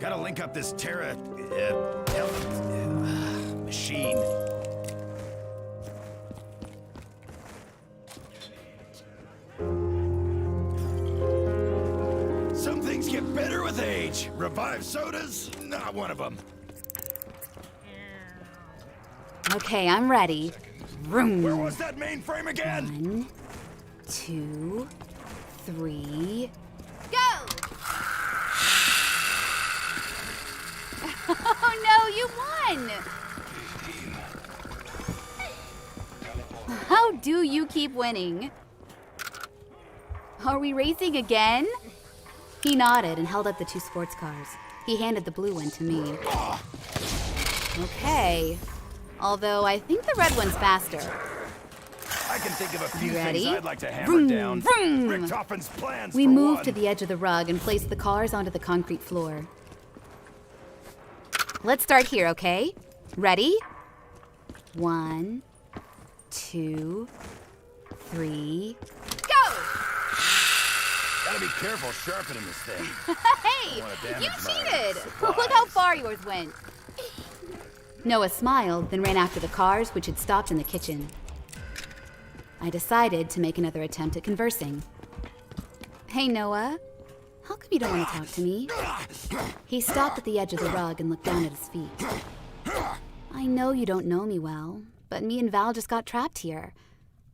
Gotta link up this Terra machine. Some things get better with age. Revived sodas, not one of them. Okay, I'm ready. Vroom. Where was that mainframe again? 1, 2, 3, go! Oh no, you won! How do you keep winning? Are we racing again? He nodded and held up the 2 sports cars. He handed the blue one to me. Okay. Although I think the red one's faster. I can think of a few Ready? things I'd like to hammer Vroom, down. vroom. Richtofen's plans We for moved one. to the edge of the rug and placed the cars onto the concrete floor. Let's start here, okay? Ready? 1, 2, 3, go! Gotta be careful sharpening this thing. Hey, Don't wanna you damage my cheated! supplies. Look how far yours went. Noah smiled, then ran after the cars, which had stopped in the kitchen. I decided to make another attempt at conversing. Hey, Noah. How come you don't want to talk to me? He stopped at the edge of the rug and looked down at his feet. I know you don't know me well, but me and Val just got trapped here.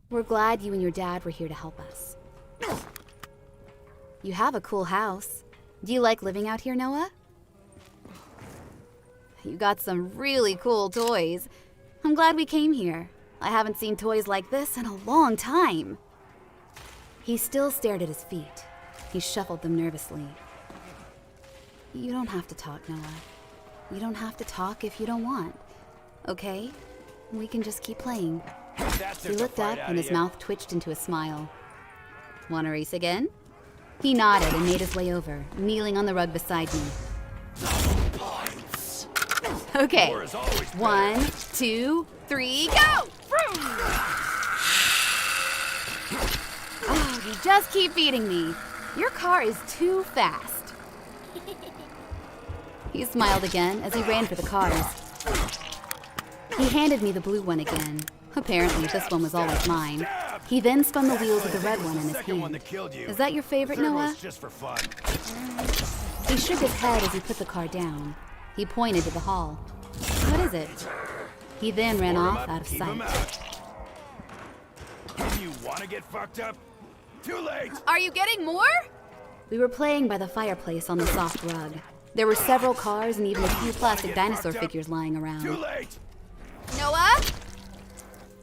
We're glad you and your dad were here to help us. You have a cool house. Do you like living out here, Noah? You got some really cool toys. I'm glad we came here. I haven't seen toys like this in a long time. He still stared at his feet. He shuffled them nervously. You don't have to talk, Noah. You don't have to talk if you don't want. Okay? We can just keep playing. He looked up and his mouth twitched into a smile. Want to race again? He nodded and made his way over, kneeling on the rug beside me. Okay. 1, 2, 3, go! Oh, you just keep beating me. Your car is too fast. He smiled again as he ran for the cars. He handed me the blue one again. Apparently, this one was always mine. He then spun the wheels of the red one in his hand. Is that your favorite, Noah? Just for fun. He shook his head as he put the car down. He pointed to the hall. What is it? He then ran off out of sight. You want to get fucked up? Too late! Are you getting more? We were playing by the fireplace on the soft rug. There were several cars and even a few plastic dinosaur figures lying around. Too late! Noah?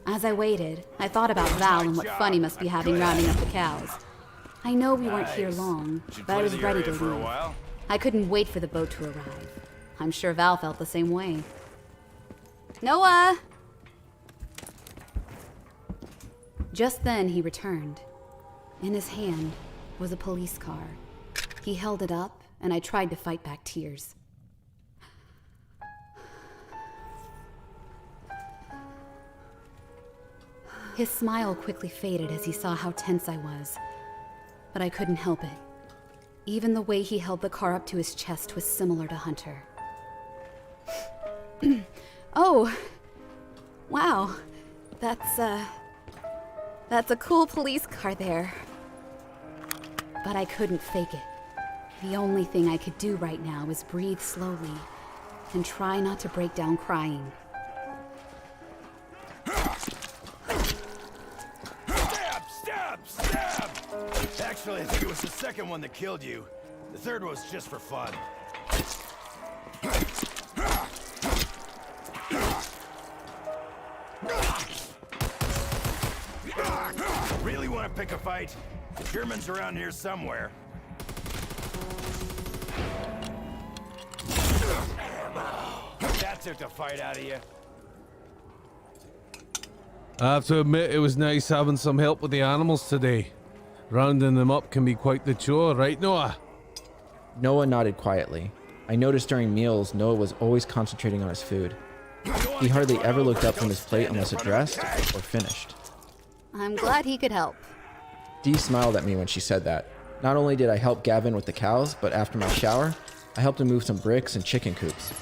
As I waited, I thought about Val and what fun he must be having rounding up the cows. I know we weren't here long, but I was ready to leave. I couldn't wait for the boat to arrive. I'm sure Val felt the same way. Noah! Just then he returned. In his hand was a police car. He held it up, and I tried to fight back tears. His smile quickly faded as he saw how tense I was. But I couldn't help it. Even the way he held the car up to his chest was similar to Hunter. Oh, wow. That's a cool police car there. But I couldn't fake it. The only thing I could do right now was breathe slowly and try not to break down crying. Stab! Actually, I think it was the second one that killed you. The third was just for fun. Really want to pick a fight? The German's around here somewhere. That took the fight out of you. I have to admit, it was nice having some help with the animals today. Rounding them up can be quite the chore, right, Noah? Noah nodded quietly. I noticed during meals, Noah was always concentrating on his food. He hardly ever looked up from his plate unless addressed or finished. I'm glad he could help. Dee smiled at me when she said that. Not only did I help Gavin with the cows, but after my shower, I helped him move some bricks and chicken coops.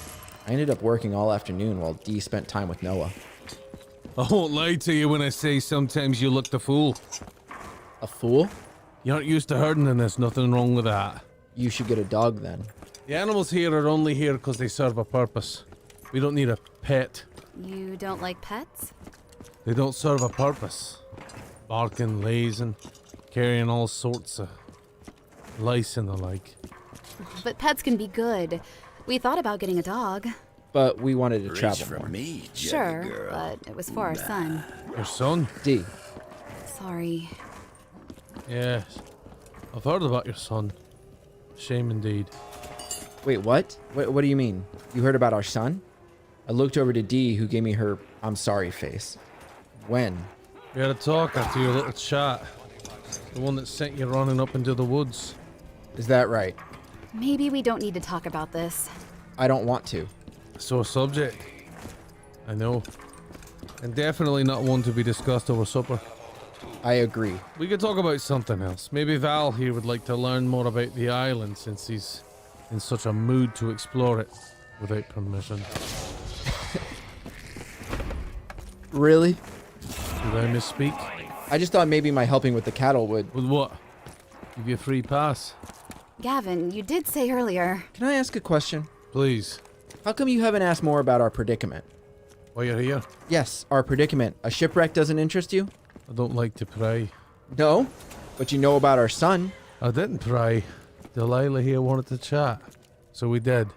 I ended up working all afternoon while Dee spent time with Noah. I won't lie to you when I say sometimes you look the fool. A fool? You aren't used to herding and there's nothing wrong with that. You should get a dog then. The animals here are only here because they serve a purpose. We don't need a pet. You don't like pets? They don't serve a purpose. Barking, lazing, carrying all sorts of lice and the like. But pets can be good. We thought about getting a dog. But we wanted to Reach travel for more. me, Sure, girl. but it was for our son. Your son? Dee. Sorry. Yes. I've heard about your son. Shame indeed. Wait, what? What do you mean? You heard about our son? I looked over to Dee, who gave me her I'm sorry face. When? We had a talk after your little chat. The one that sent you running up into the woods. Is that right? Maybe we don't need to talk about this. I don't want to. Sore subject. I know. And definitely not one to be discussed over supper. I agree. We could talk about something else. Maybe Val here would like to learn more about the island since he's in such a mood to explore it without permission. Really? Did I misspeak? I just thought maybe my helping with the cattle would... With what? Give you a free pass? Gavin, you did say earlier. Can I ask a question? Please. How come you haven't asked more about our predicament? Why you're here? Yes, our predicament. A shipwreck doesn't interest you? I don't like to pry. No, but you know about our son. I didn't pry. Delilah here wanted to chat. So we did.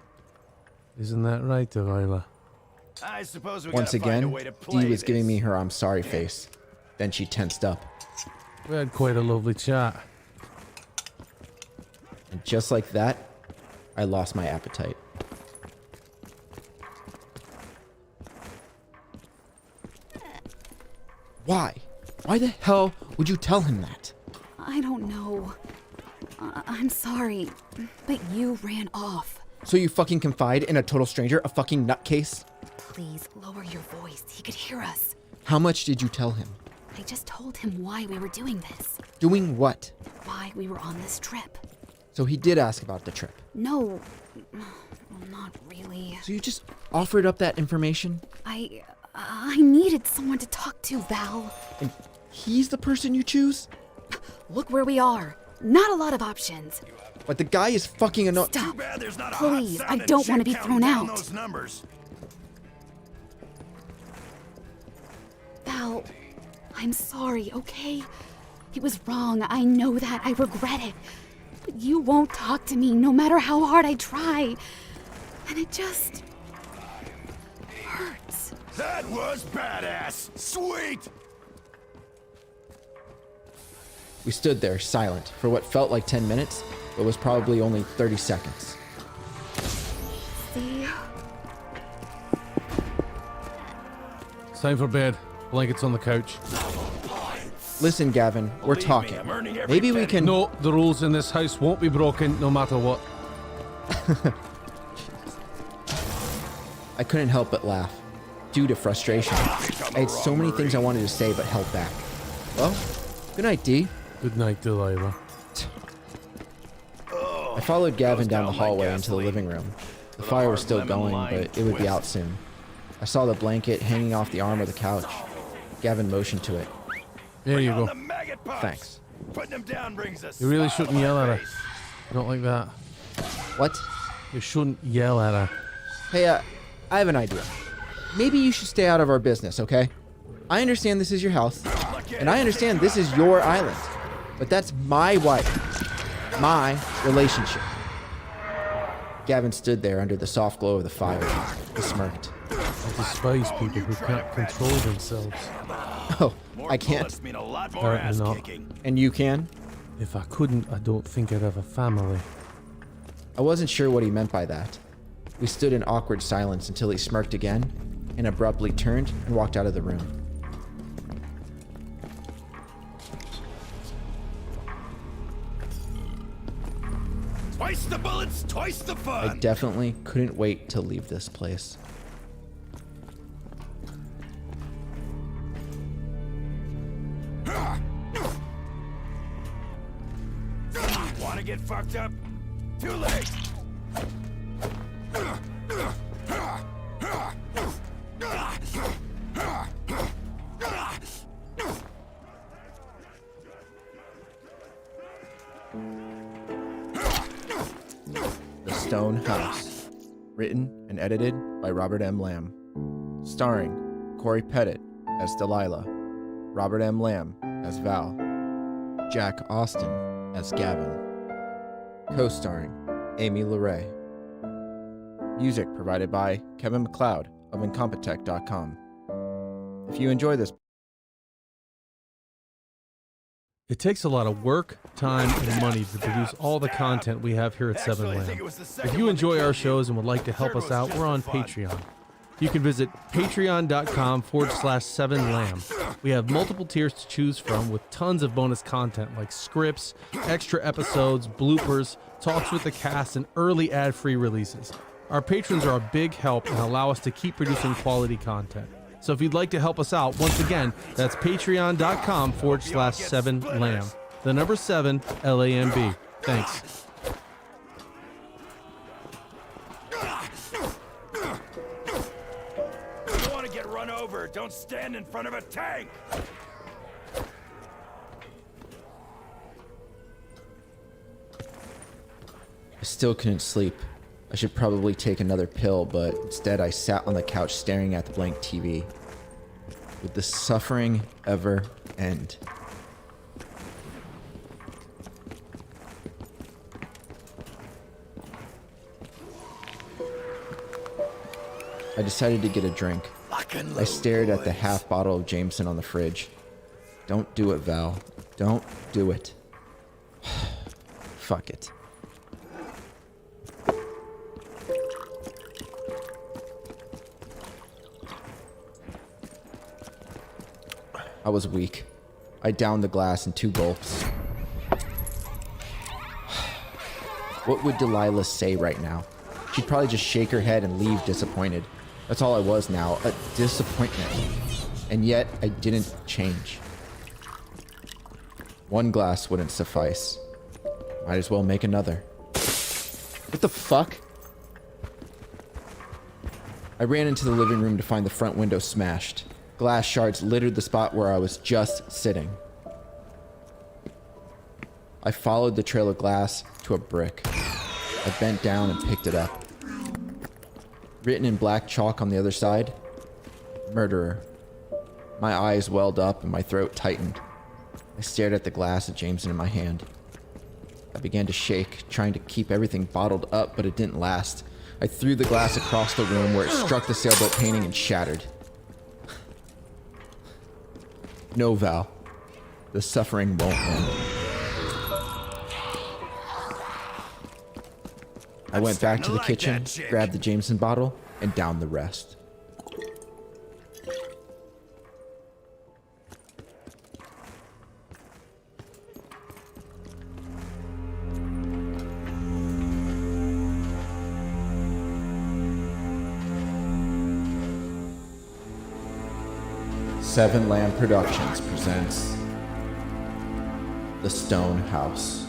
Isn't that right, Delilah? I suppose we Once gotta find a again, way to play Dee was giving this. me her I'm sorry face. Then she tensed up. We had quite a lovely chat. And just like that, I lost my appetite. Why? Why the hell would you tell him that? I don't know. I'm sorry, but you ran off. So you fucking confide in a total stranger, a fucking nutcase? Please, lower your voice. He could hear us. How much did you tell him? I just told him why we were doing this. Doing what? Why we were on this trip. So he did ask about the trip. No. not really. So you just offered up that information? I needed someone to talk to, Val. And he's the person you choose? Look where we are. Not a lot of options. But the guy is fucking annoying. Stop. Please, I don't want to be thrown out. Val, I'm sorry, okay? It was wrong. I know that. I regret it. But you won't talk to me no matter how hard I try. And it just hurts. That was badass. Sweet. We stood there, silent, for what felt like 10 minutes, but was probably only 30 seconds. See? It's time for bed. Blankets on the couch. Listen, Gavin, we're talking. Maybe we can... No, the rules in this house won't be broken no matter what. I couldn't help but laugh, due to frustration. I had so many things I wanted to say but held back. Well, good night, D. Good night, Delilah. I followed Gavin down the hallway into the living room. The fire was still going, but it would be out soon. I saw the blanket hanging off the arm of the couch. Gavin motioned to it. There you go. Thanks. You really shouldn't yell at her. I don't like that. What? You shouldn't yell at her. Hey, I have an idea. Maybe you should stay out of our business, okay? I understand this is your house, and I understand this is your island, but that's my wife, my relationship. Gavin stood there under the soft glow of the fire. He smirked. I despise people who can't control themselves. Oh, I can't. Apparently not. And you can? If I couldn't, I don't think I'd have a family. I wasn't sure what he meant by that. We stood in awkward silence until he smirked again and abruptly turned and walked out of the room. Twice the bullets, twice the fun. I definitely couldn't wait to leave this place. Wanna get fucked up? Too late. The Stone House. Written and edited by Robert M. Lamb. Starring Corey Pettit as Delilah, Robert M. Lamb as Val, Jack Austin as Gavin. Co-starring Amy LeRae. Music provided by Kevin MacLeod of Incompetech.com. If you enjoy this, It takes a lot of work, time, and money to produce all the content we have here at 7 Lamb. If you enjoy our shows and would like to help us out, we're on Patreon. You can visit patreon.com/7 Lamb. We have multiple tiers to choose from with tons of bonus content like scripts, extra episodes, bloopers, talks with the cast, and early ad-free releases. Our patrons are a big help and allow us to keep producing quality content. So if you'd like to help us out, once again, that's patreon.com/7 Lamb. The number 7, LAMB. Thanks. You want to get run over, don't stand in front of a tank. I still couldn't sleep. I should probably take another pill, but instead I sat on the couch staring at the blank TV. Would the suffering ever end? I decided to get a drink. I stared at the half bottle of Jameson on the fridge. Don't do it, Val. Don't do it. Fuck it. I was weak. I downed the glass in 2 gulps. What would Delilah say right now? She'd probably just shake her head and leave disappointed. That's all I was now, a disappointment. And yet, I didn't change. 1 glass wouldn't suffice. Might as well make another. What the fuck? I ran into the living room to find the front window smashed. Glass shards littered the spot where I was just sitting. I followed the trail of glass to a brick. I bent down and picked it up. Written in black chalk on the other side, murderer. My eyes welled up and my throat tightened. I stared at the glass of Jameson in my hand. I began to shake, trying to keep everything bottled up, but it didn't last. I threw the glass across the room where it struck the sailboat painting and shattered. No, Val. The suffering won't end. I went back to the kitchen, grabbed the Jameson bottle, and downed the rest. Seven Lamb Productions presents The Stone House,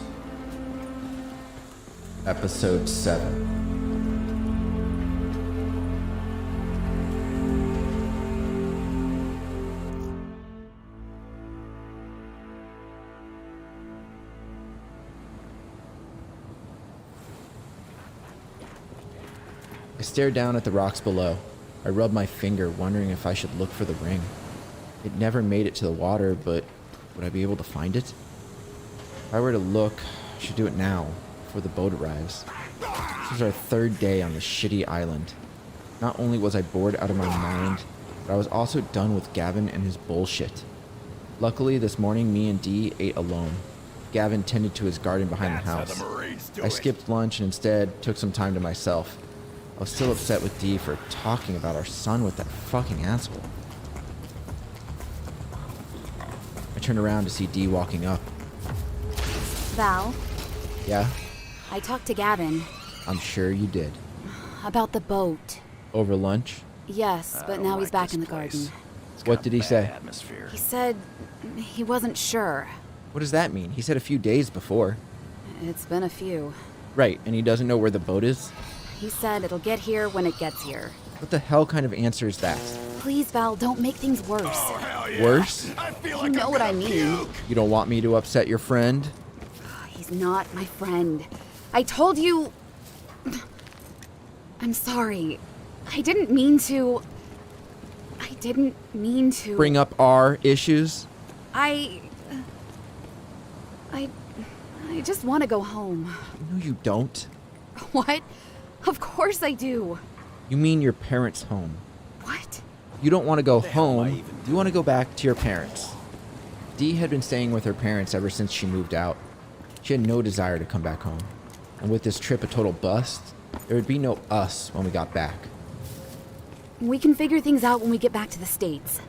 Episode 7. I stared down at the rocks below. I rubbed my finger, wondering if I should look for the ring. It never made it to the water, but would I be able to find it? If I were to look, I should do it now, before the boat arrives. This is our third day on this shitty island. Not only was I bored out of my mind, but I was also done with Gavin and his bullshit. Luckily, this morning, me and Dee ate alone. Gavin tended to his garden behind the house. I skipped lunch and instead took some time to myself. I was still upset with Dee for talking about our son with that fucking asshole. I turned around to see Dee walking up. Val, Yeah? I talked to Gavin. I'm sure you did. About the boat. Over lunch? Yes, but now he's back in the garden. What did he say? He said he wasn't sure. What does that mean? He said a few days before. It's been a few. Right, and he doesn't know where the boat is? He said it'll get here when it gets here. What the hell kind of answer is that? Please, Val, don't make things worse. Worse? You know what I mean. You don't want me to upset your friend? He's not my friend. I told you... I'm sorry. I didn't mean to... Bring up our issues? I just want to go home. No, you don't. What? Of course I do. You mean your parents' home. What? You don't want to go home. You want to go back to your parents. Dee had been staying with her parents ever since she moved out. She had no desire to come back home. And with this trip a total bust, there would be no us when we got back. We can figure things out when we get back to the States.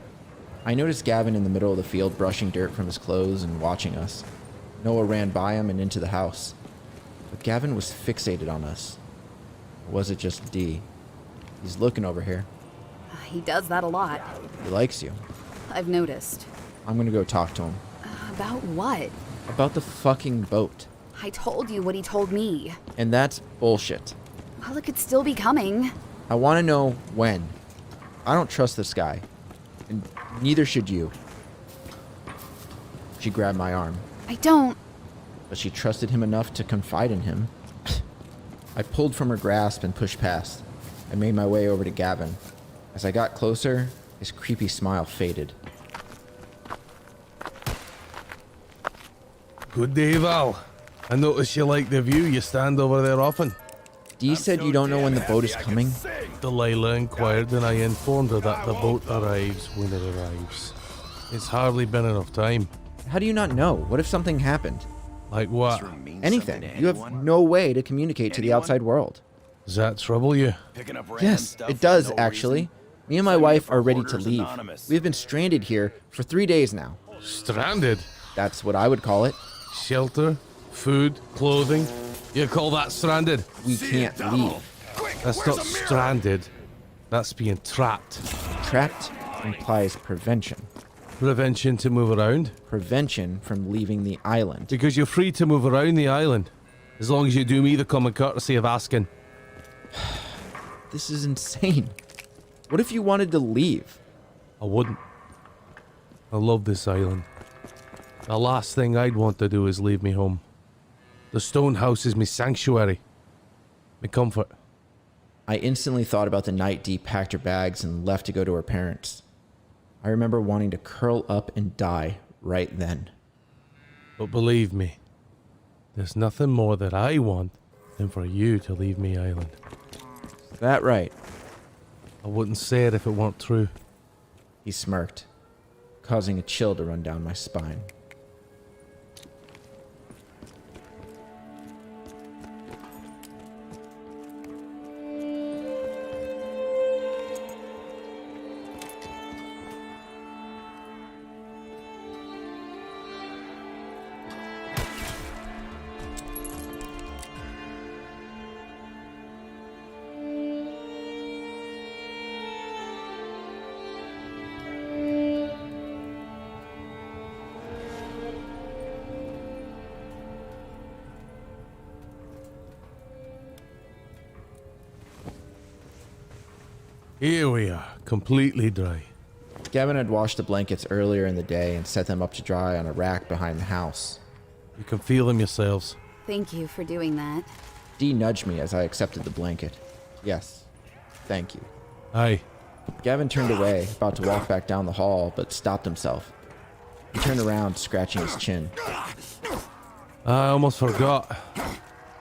I noticed Gavin in the middle of the field brushing dirt from his clothes and watching us. Noah ran by him and into the house. But Gavin was fixated on us. Or was it just Dee? He's looking over here. He does that a lot. He likes you. I've noticed. I'm gonna go talk to him. About what? About the fucking boat. I told you what he told me. And that's bullshit. Well, it could still be coming. I want to know when. I don't trust this guy. And neither should you. She grabbed my arm. I don't. But she trusted him enough to confide in him. I pulled from her grasp and pushed past. I made my way over to Gavin. As I got closer, his creepy smile faded. Good day, Val. I notice you like the view. You stand over there often. Dee said you don't know when the boat is coming? Delilah inquired and I informed her that the boat arrives when it arrives. It's hardly been enough time. How do you not know? What if something happened? Like what? Anything. You have no way to communicate to the outside world. Does that trouble you? Yes, it does, actually. Me and my wife are ready to leave. We've been stranded here for 3 days now. Stranded? That's what I would call it. Shelter, food, clothing. You call that stranded? We can't leave. That's not stranded. That's being trapped. Trapped implies prevention. Prevention to move around? Prevention from leaving the island. Because you're free to move around the island. As long as you do me the common courtesy of asking. This is insane. What if you wanted to leave? I wouldn't. I love this island. The last thing I'd want to do is leave me home. The stone house is me sanctuary. Me comfort. I instantly thought about the night Dee packed her bags and left to go to her parents. I remember wanting to curl up and die right then. But believe me, there's nothing more that I want than for you to leave me island. Is that right? I wouldn't say it if it weren't true. He smirked, causing a chill to run down my spine. Here we are, completely dry. Gavin had washed the blankets earlier in the day and set them up to dry on a rack behind the house. You can feel them yourselves. Thank you for doing that. Dee nudged me as I accepted the blanket. Yes, thank you. Aye. Gavin turned away, about to walk back down the hall, but stopped himself. He turned around, scratching his chin. I almost forgot.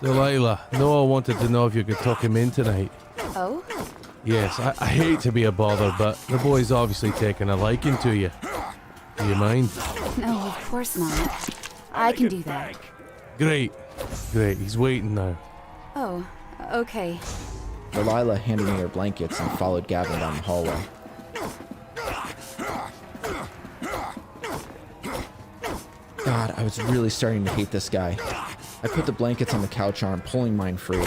Delilah, Noah wanted to know if you could tuck him in tonight. Oh? Yes, I hate to be a bother, but the boy's obviously taken a liking to you. Do you mind? No, of course not. I can do that. Great. He's waiting now. Oh, okay. Delilah handed me her blankets and followed Gavin down the hallway. God, I was really starting to hate this guy. I put the blankets on the couch arm, pulling mine free.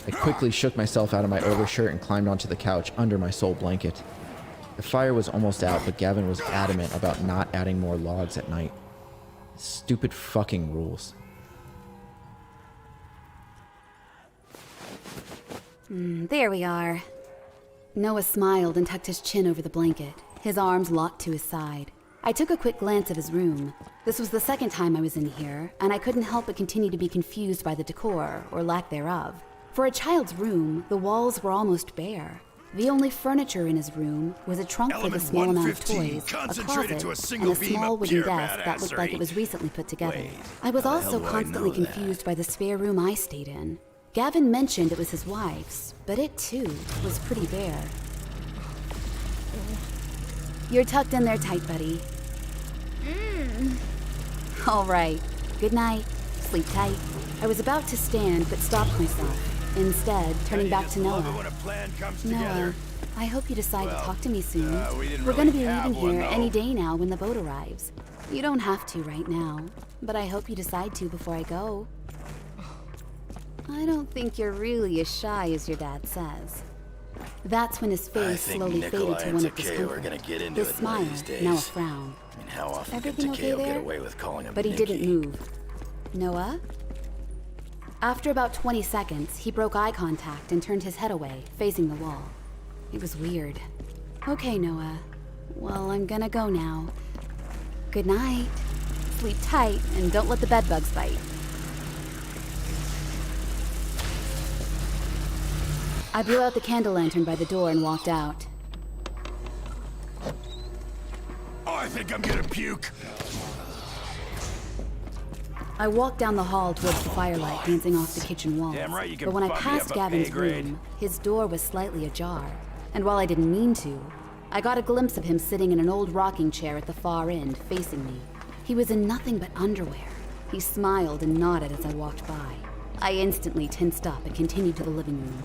I quickly shook myself out of my overshirt and climbed onto the couch under my sole blanket. The fire was almost out, but Gavin was adamant about not adding more logs at night. Stupid fucking rules. There we are. Noah smiled and tucked his chin over the blanket, his arms locked to his side. I took a quick glance at his room. This was the second time I was in here, and I couldn't help but continue to be confused by the decor, or lack thereof. For a child's room, the walls were almost bare. The only furniture in his room was a trunk with a small amount of toys, a closet, and a small wooden desk that looked like it was recently put together. I was also constantly confused by the spare room I stayed in. Gavin mentioned it was his wife's, but it too was pretty bare. You're tucked in there tight, buddy. All right. Good night. Sleep tight. I was about to stand, but stopped myself. Instead, turning back to Noah. Noah, I hope you decide to talk to me soon. We're going to be leaving here any day now when the boat arrives. You don't have to right now, but I hope you decide to before I go. I don't think you're really as shy as your dad says. That's when his face slowly faded to one of discomfort. His smile, now a frown. How often Everything can okay Takeo there? get away with calling him But he Nicky? didn't move. Noah? After about 20 seconds, he broke eye contact and turned his head away, facing the wall. It was weird. Okay, Noah. Well, I'm gonna go now. Good night. Sleep tight and don't let the bedbugs bite. I blew out the candle lantern by the door and walked out. Oh, I think I'm gonna puke. I walked down the hall towards the firelight dancing off the kitchen walls. Damn right you can But when I bump me passed up a Gavin's pay grade. room, his door was slightly ajar. And while I didn't mean to, I got a glimpse of him sitting in an old rocking chair at the far end, facing me. He was in nothing but underwear. He smiled and nodded as I walked by. I instantly tensed up and continued to the living room.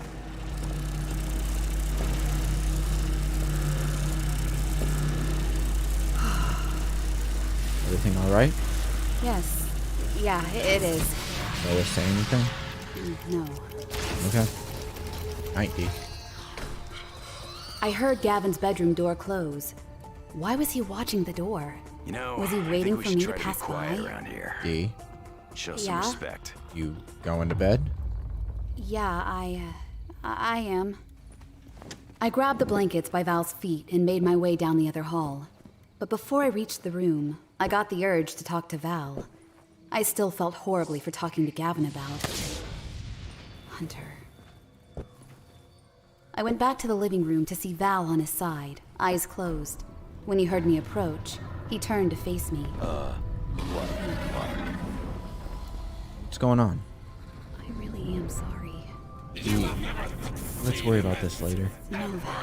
Everything all right? Yes. Yeah, it is. Noah say anything? No. Okay. Night, Dee. I heard Gavin's bedroom door close. Why was he watching the door? You know, Was he I waiting think we for should me to try pass be quiet by? around here. Dee, Show some Yeah? respect. you going to bed? Yeah, I am. I grabbed the blankets by Val's feet and made my way down the other hall. But before I reached the room, I got the urge to talk to Val. I still felt horribly for talking to Gavin about Hunter. I went back to the living room to see Val on his side, eyes closed. When he heard me approach, he turned to face me. What's going on? I really am sorry. Let's worry about this later. No, Val.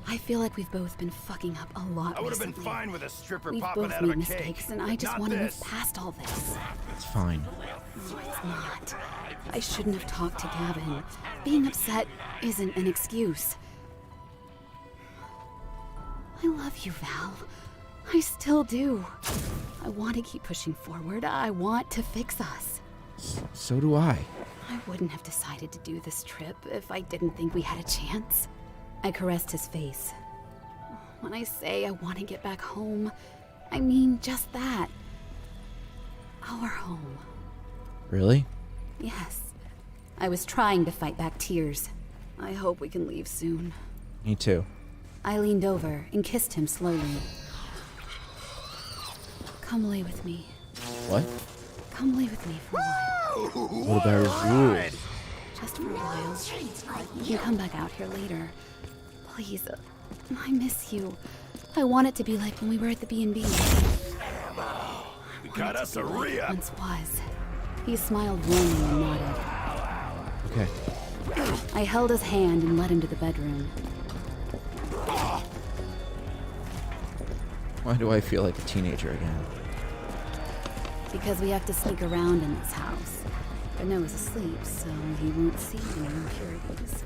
I feel like we've both been fucking up a lot I would have been recently. fine with a stripper We've popping both out of made a cake. mistakes, and I just Not want to this. move past all this. It's fine. No, it's not. I shouldn't have talked to Gavin. Being upset isn't an excuse. I love you, Val. I still do. I want to keep pushing forward. I want to fix us. So do I. I wouldn't have decided to do this trip if I didn't think we had a chance. I caressed his face. When I say I want to get back home, I mean just that. Our home. Really? Yes. I was trying to fight back tears. I hope we can leave soon. Me too. I leaned over and kissed him slowly. Come lay with me. What? Come lay with me for a while. What about his rules? Just for a while. You can come back out here later. Please. I miss you. I want it to be like when we were at the B&B. We got us a re-up. Once was. He smiled warmly and nodded. Okay. I held his hand and led him to the bedroom. Why do I feel like a teenager again? Because we have to sneak around in this house. But Noah's asleep, so he won't see any impurities.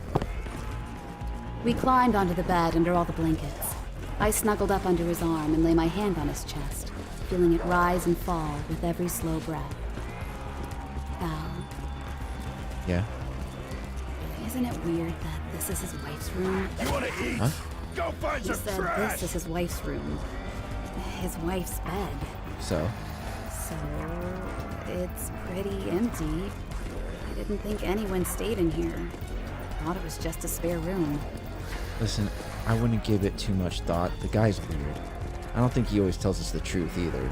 We climbed onto the bed under all the blankets. I snuggled up under his arm and lay my hand on his chest, feeling it rise and fall with every slow breath. Val. Yeah? Isn't it weird that this is his wife's room? You want to eat? Huh? Go find He some said trash. this is his wife's room. His wife's bed. So? So, it's pretty empty. I didn't think anyone stayed in here. Thought it was just a spare room. Listen, I wouldn't give it too much thought. The guy's weird. I don't think he always tells us the truth either.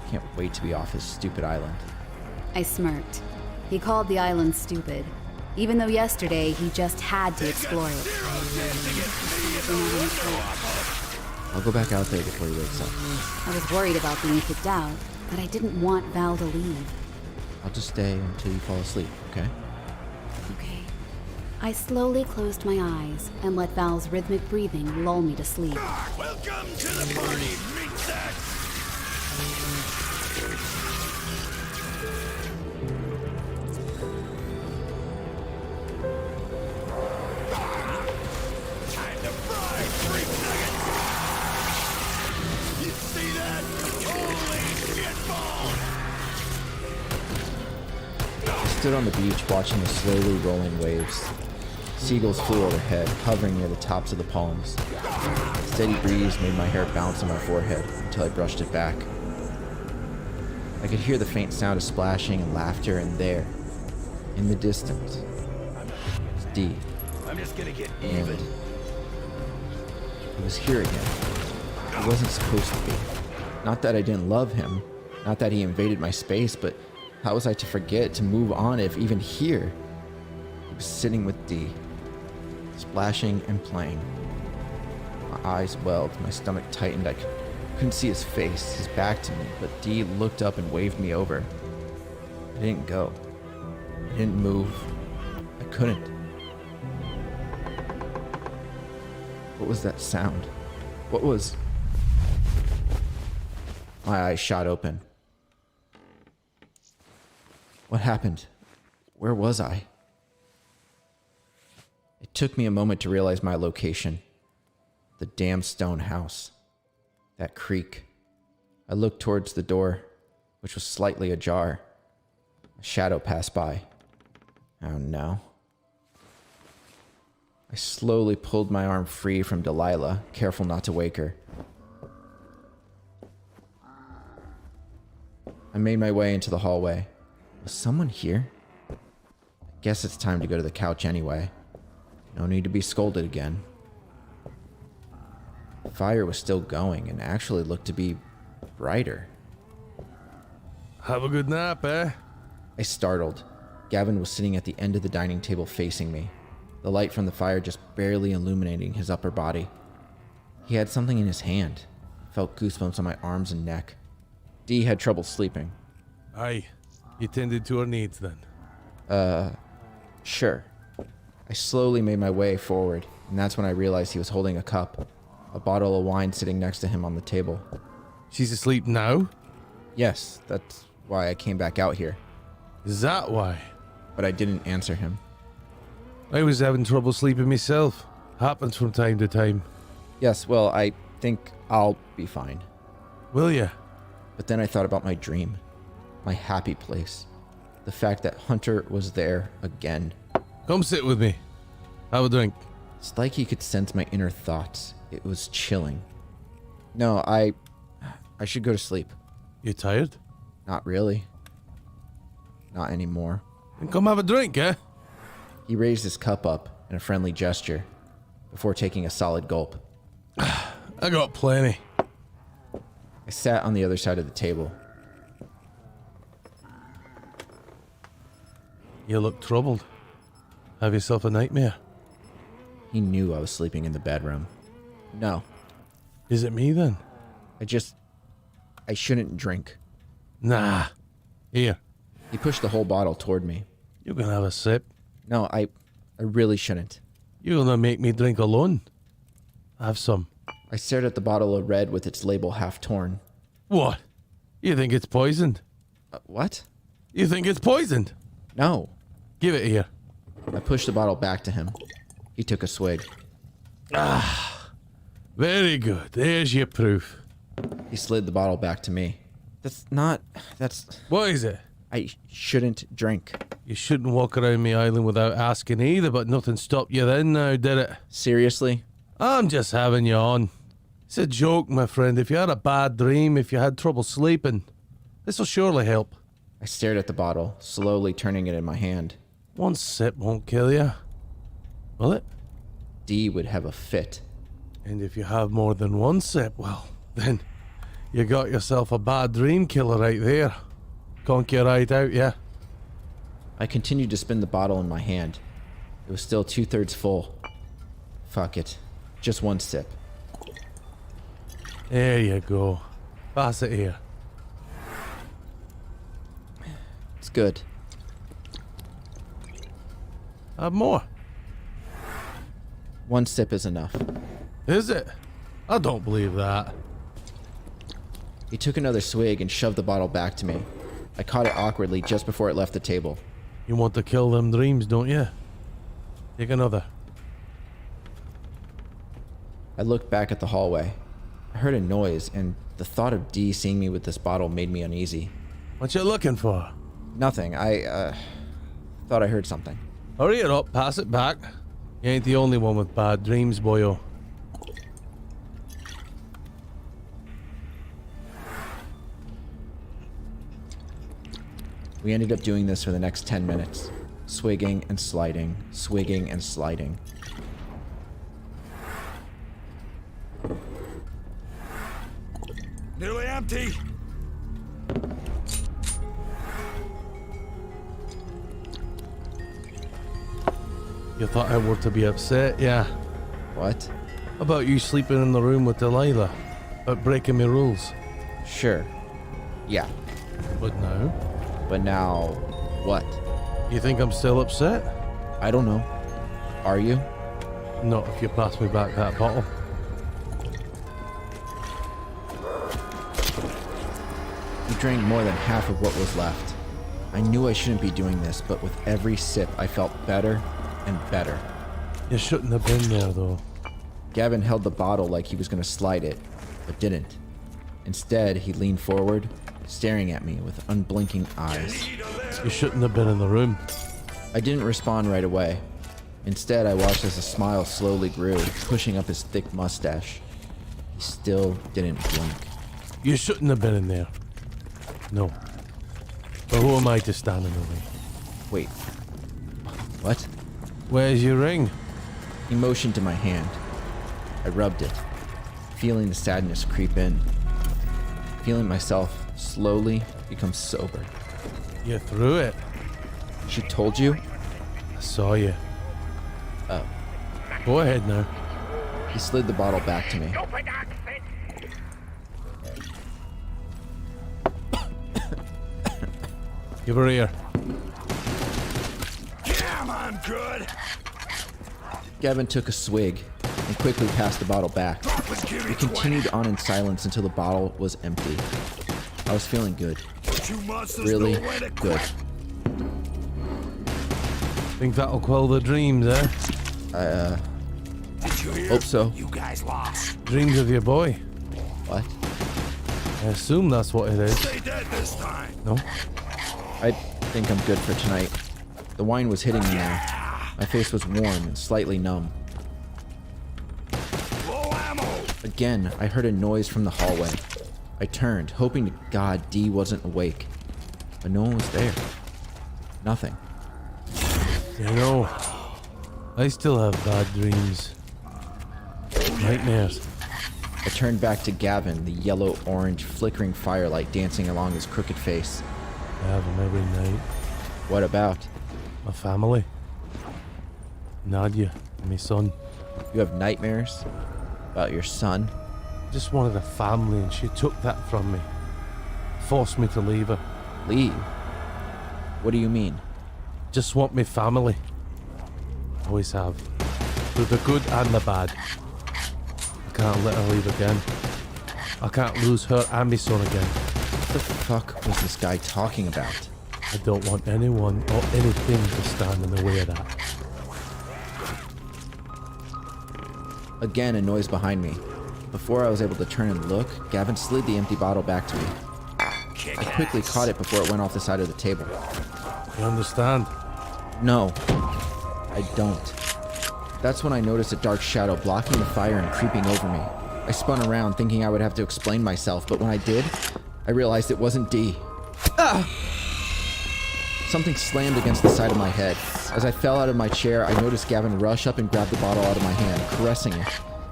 Can't wait to be off his stupid island. I smirked. He called the island stupid, even though yesterday he just had to explore it. I'll go back out there before he wakes up. I was worried about being kicked out, but I didn't want Val to leave. I'll just stay until you fall asleep, okay? Okay. I slowly closed my eyes and let Val's rhythmic breathing lull me to sleep. Welcome to the party, meat sack. Time to fry freak nuggets. You see that? Holy shitball! I stood on the beach watching the slowly rolling waves. Seagulls flew overhead, hovering near the tops of the palms. A steady breeze made my hair bounce on my forehead until I brushed it back. I could hear the faint sound of splashing and laughter, and there, in the distance, was Dee. I'm just gonna get And even. he was here again. He wasn't supposed to be. Not that I didn't love him, not that he invaded my space, but how was I to forget to move on if even here, he was sitting with Dee, splashing and playing. My eyes welled, my stomach tightened. I couldn't see his face, his back to me, but Dee looked up and waved me over. I didn't go. I didn't move. I couldn't. What was that sound? What was... My eyes shot open. What happened? Where was I? It took me a moment to realize my location. The damn stone house. That creak. I looked towards the door, which was slightly ajar. A shadow passed by. Oh no. I slowly pulled my arm free from Delilah, careful not to wake her. I made my way into the hallway. Was someone here? I guess it's time to go to the couch anyway. No need to be scolded again. fire was still going and actually looked to be brighter. Have a good nap, eh? I startled. Gavin was sitting at the end of the dining table facing me, the light from the fire just barely illuminating his upper body. He had something in his hand. I felt goosebumps on my arms and neck. Dee had trouble sleeping. Aye, you tended to her needs then. Sure. I slowly made my way forward, and that's when I realized he was holding a cup, a bottle of wine sitting next to him on the table. She's asleep now? Yes, that's why I came back out here. Is that why? But I didn't answer him. I was having trouble sleeping myself. Happens from time to time. Yes, well, I think I'll be fine. Will ya? But then I thought about my dream, my happy place, the fact that Hunter was there again. Come sit with me. Have a drink. It's like he could sense my inner thoughts. It was chilling. No, I should go to sleep. You tired? Not really. Not anymore. Then come have a drink, eh? He raised his cup up in a friendly gesture before taking a solid gulp. I got plenty. I sat on the other side of the table. You look troubled. Have yourself a nightmare? He knew I was sleeping in the bedroom. No. Is it me then? I shouldn't drink. Nah. Here. He pushed the whole bottle toward me. You can have a sip. No, I really shouldn't. You're gonna make me drink alone. Have some. I stared at the bottle of red with its label half torn. What? You think it's poisoned? What? You think it's poisoned? No. Give it here. I pushed the bottle back to him. He took a swig. Ah, very good. There's your proof. He slid the bottle back to me. That's... What is it? I shouldn't drink. You shouldn't walk around the island without asking either, but nothing stopped you then now, did it? Seriously? I'm just having you on. It's a joke, my friend. If you had a bad dream, if you had trouble sleeping, this'll surely help. I stared at the bottle, slowly turning it in my hand. One sip won't kill you. Will it? Dee would have a fit. And if you have more than one sip, well, then you got yourself a bad dream killer right there. Conk you right out, yeah? I continued to spin the bottle in my hand. It was still 2/3 full. Fuck it. Just one sip. There you go. Pass it here. It's good. Have more. One sip is enough. Is it? I don't believe that. He took another swig and shoved the bottle back to me. I caught it awkwardly just before it left the table. You want to kill them dreams, don't you? Take another. I looked back at the hallway. I heard a noise, and the thought of Dee seeing me with this bottle made me uneasy. What you looking for? Nothing. I thought I heard something. Hurry it up, pass it back. You ain't the only one with bad dreams, boyo. We ended up doing this for the next 10 minutes. Swigging and sliding, swigging and sliding. Nearly empty. You thought I were to be upset, yeah? What? About you sleeping in the room with Delilah? About breaking my rules? Sure. Yeah. But now? But now, what? You think I'm still upset? I don't know. Are you? Not if you pass me back that bottle. He drank more than half of what was left. I knew I shouldn't be doing this, but with every sip I felt better and better. You shouldn't have been there, though. Gavin held the bottle like he was going to slide it, but didn't. Instead, he leaned forward, staring at me with unblinking eyes. You shouldn't have been in the room. I didn't respond right away. Instead, I watched as a smile slowly grew, pushing up his thick mustache. He still didn't blink. You shouldn't have been in there. No. But who am I to stand in the way? Wait. What? Where's your ring? He motioned to my hand. I rubbed it. feeling the sadness creep in, feeling myself slowly become sober. You threw it. She told you? I saw you. Oh. Go ahead now. He slid the bottle back to me. Give her here. Damn, I'm good. Gavin took a swig and quickly passed the bottle back. We continued on in silence until the bottle was empty. I was feeling good. Really good. Think that'll quell the dreams, eh? Did you hear? Hope so. You guys lost. Dreams of your boy. What? I assume that's what it is. Stay dead this time. No? I think I'm good for tonight. The wine was hitting me now. My face was warm and slightly numb. Low ammo. Again, I heard a noise from the hallway. I turned, hoping to God Dee wasn't awake. But no one was there. Nothing. You know, I still have bad dreams. Nightmares. I turned back to Gavin, the yellow-orange flickering firelight dancing along his crooked face. I have them every night. What about? My family. Nadia, my son. You have nightmares? About your son? Just wanted a family and she took that from me. Forced me to leave her. Leave? What do you mean? Just want me family. Always have. Through the good and the bad. I can't let her leave again. I can't lose her and my son again. What the fuck was this guy talking about? I don't want anyone or anything to stand in the way of that. Again, a noise behind me. Before I was able to turn and look, Gavin slid the empty bottle back to me. I quickly caught it before it went off the side of the table. You understand? No, I don't. That's when I noticed a dark shadow blocking the fire and creeping over me. I spun around thinking I would have to explain myself, but when I did, I realized it wasn't Dee. Ah! Something slammed against the side of my head. As I fell out of my chair, I noticed Gavin rush up and grab the bottle out of my hand, caressing it,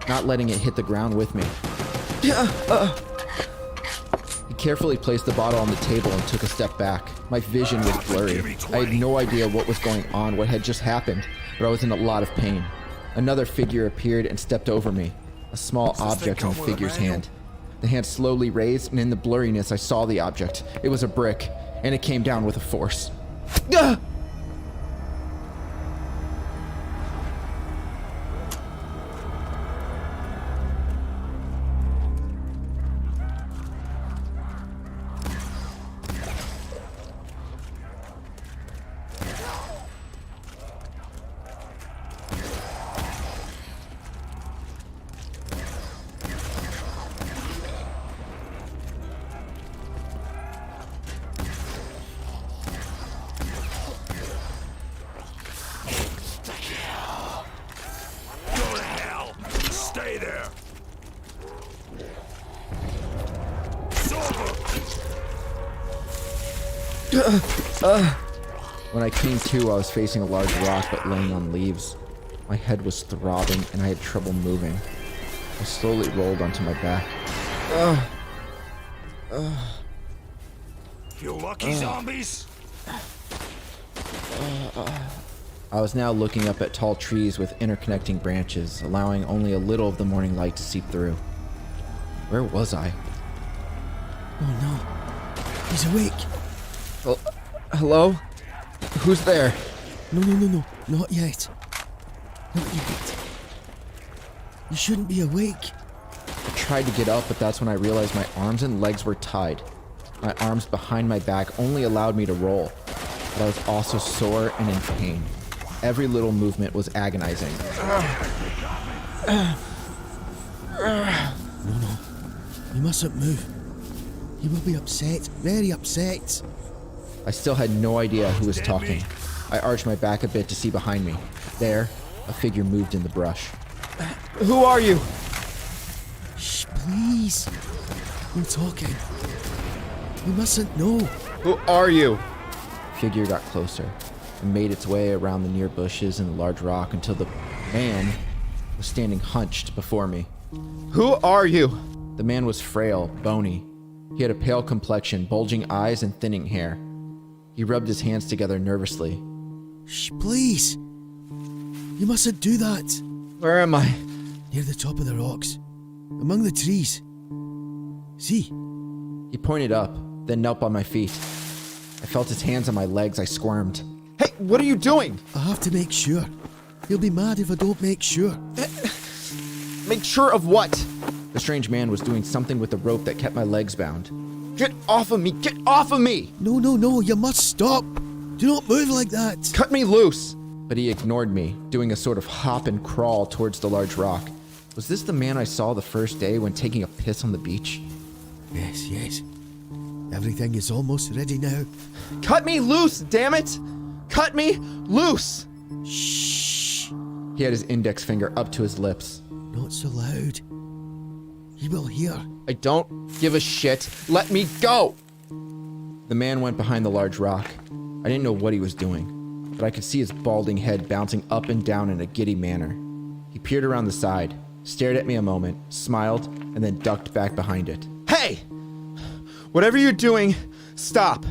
not letting it hit the ground with me. He carefully placed the bottle on the table and took a step back. My vision was blurry. I had no idea what was going on, what had just happened, but I was in a lot of pain. Another figure appeared and stepped over me, a small object in the figure's hand. The hand slowly raised, and in the blurriness I saw the object. It was a brick, and it came down with a force. Ah! Stay there. When I came to, I was facing a large rock but laying on leaves. My head was throbbing and I had trouble moving. I slowly rolled onto my back. You lucky zombies. I was now looking up at tall trees with interconnecting branches, allowing only a little of the morning light to seep through. Where was I? Oh no. He's awake. Hello? Who's there? No. Not yet. Not yet. You shouldn't be awake. I tried to get up, but that's when I realized my arms and legs were tied. My arms behind my back only allowed me to roll, but I was also sore and in pain. Every little movement was agonizing. No. You mustn't move. He will be upset, very upset. I still had no idea who was talking. I arched my back a bit to see behind me. There, a figure moved in the brush. Who are you? Shh, please. No talking. You mustn't know. Who are you? The figure got closer and made its way around the near bushes and the large rock until the man was standing hunched before me. Who are you? The man was frail, bony. He had a pale complexion, bulging eyes, and thinning hair. He rubbed his hands together nervously. Shh, please. You mustn't do that. Where am I? Near the top of the rocks. Among the trees. See? He pointed up, then knelt by my feet. I felt his hands on my legs. I squirmed. Hey, what are you doing? I have to make sure. He'll be mad if I don't make sure. Make sure of what? The strange man was doing something with the rope that kept my legs bound. Get off of me! Get off of me! No, you must stop. Do not move like that. Cut me loose! But he ignored me, doing a sort of hop and crawl towards the large rock. Was this the man I saw the first day when taking a piss on the beach? Yes. Everything is almost ready now. Cut me loose, damn it! Cut me loose! Shh. He had his index finger up to his lips. Not so loud. He will hear. I don't give a shit. Let me go! The man went behind the large rock. I didn't know what he was doing, but I could see his balding head bouncing up and down in a giddy manner. He peered around the side, stared at me a moment, smiled, and then ducked back behind it. Hey! Whatever you're doing, stop!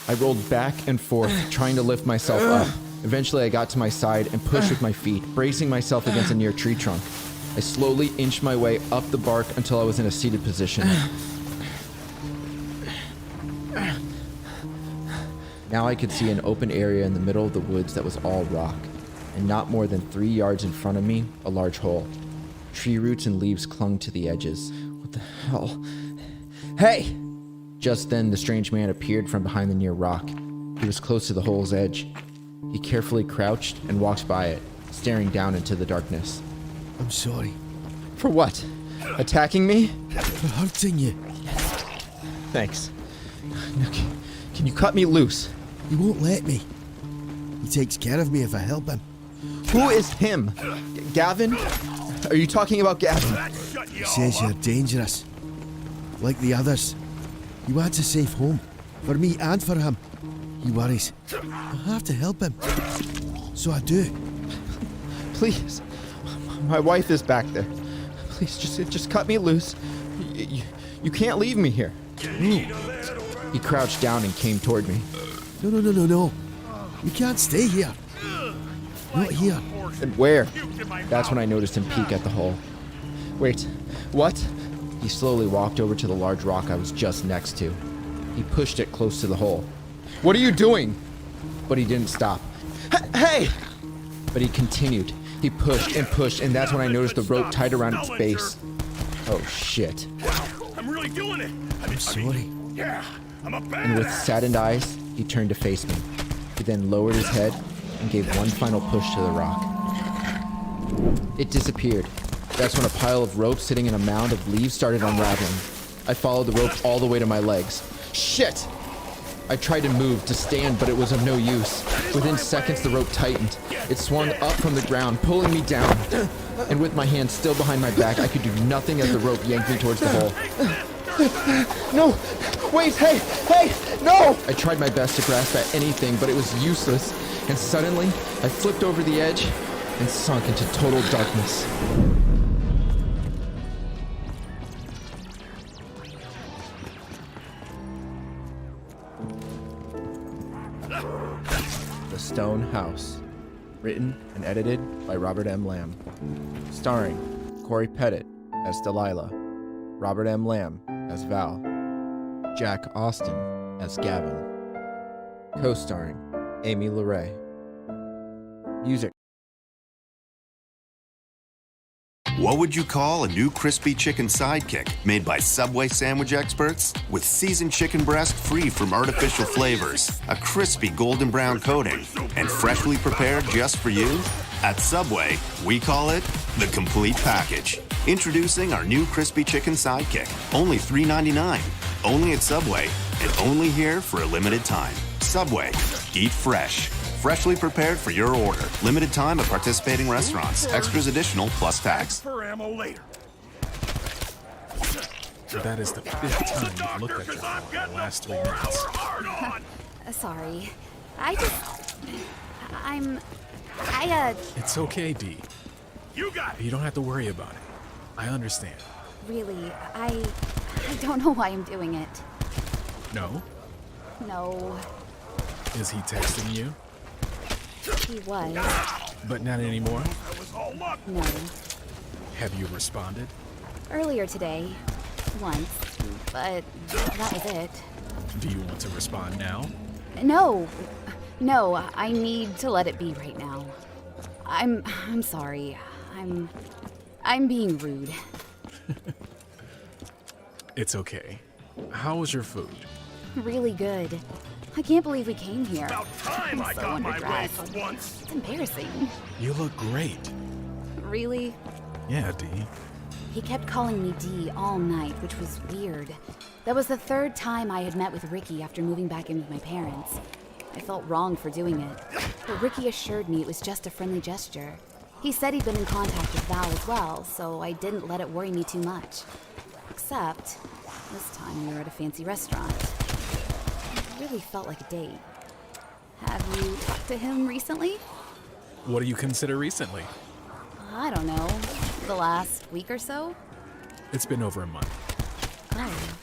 I rolled back and forth, trying to lift myself up. Eventually, I got to my side and pushed with my feet, bracing myself against a near tree trunk. I slowly inched my way up the bark until I was in a seated position. Now I could see an open area in the middle of the woods that was all rock, and not more than 3 yards in front of me, a large hole. Tree roots and leaves clung to the edges. What the hell? Hey! Just then, the strange man appeared from behind the near rock. He was close to the hole's edge. He carefully crouched and walked by it, staring down into the darkness. I'm sorry. For what? Attacking me? For hurting you. Thanks. Now, can you cut me loose? He won't let me. He takes care of me if I help him. Who is him? Gavin? Are you talking about Gavin? He says you're dangerous. Like the others. He wants a safe home. For me and for him. He worries. I have to help him. So I do. Please. My wife is back there. Please, just cut me loose. You can't leave me here. He crouched down and came toward me. No. You can't stay here. Not here. And where? That's when I noticed him peek at the hole. Wait, what? He slowly walked over to the large rock I was just next to. He pushed it close to the hole. What are you doing? But he didn't stop. Hey! But he continued. He pushed, and that's when I noticed the rope tied around its base. Oh, shit. I'm really doing it. I'm sorry. Yeah, I'm a badass. And with saddened eyes, he turned to face me. He then lowered his head and gave one final push to the rock. It disappeared. That's when a pile of rope sitting in a mound of leaves started unraveling. I followed the rope all the way to my legs. Shit! I tried to move, to stand, but it was of no use. Within seconds, the rope tightened. It swung up from the ground, pulling me down. And with my hands still behind my back, I could do nothing as the rope yanked me towards the hole. No! Wait, hey! No! I tried my best to grasp at anything, but it was useless. And suddenly, I flipped over the edge and sunk into total darkness. The Stone House. Written and edited by Robert M. Lamb. Starring Corey Pettit as Delilah, Robert M. Lamb as Val, Jack Austin as Gavin. Co-starring Amy LeRae. Music. What would you call a new crispy chicken sidekick made by Subway sandwich experts? With seasoned chicken breast free from artificial flavors, a crispy golden brown coating, and freshly prepared just for you? At Subway, we call it the complete package. Introducing our new crispy chicken sidekick. Only $3.99. Only at Subway, and only here for a limited time. Subway. Eat fresh. Freshly prepared for your order. Limited time at participating restaurants. Extras additional plus tax. For ammo later. That is the 5th time you've looked at your phone in the last 3 minutes. Sorry. It's okay, Dee. You got it. You don't have to worry about it. I understand. Really, I don't know why I'm doing it. No? No, Is he texting you? he was. But not anymore? No. Have you responded? Earlier today. Once. But that was it. Do you want to respond now? No. No, I need to let it be right now. I'm sorry. I'm being rude. It's okay. How was your food? Really good. I can't believe we came here. About time I'm I so got my way underdressed. for once. It's embarrassing. You look great. Really? Yeah, Dee. He kept calling me Dee all night, which was weird. That was the third time I had met with Ricky after moving back in with my parents. I felt wrong for doing it, but Ricky assured me it was just a friendly gesture. He said he'd been in contact with Val as well, so I didn't let it worry me too much. Except, this time we were at a fancy restaurant. It really felt like a date. Have you talked to him recently? What do you consider recently? I don't know. The last week or so? It's been over a month. Oh.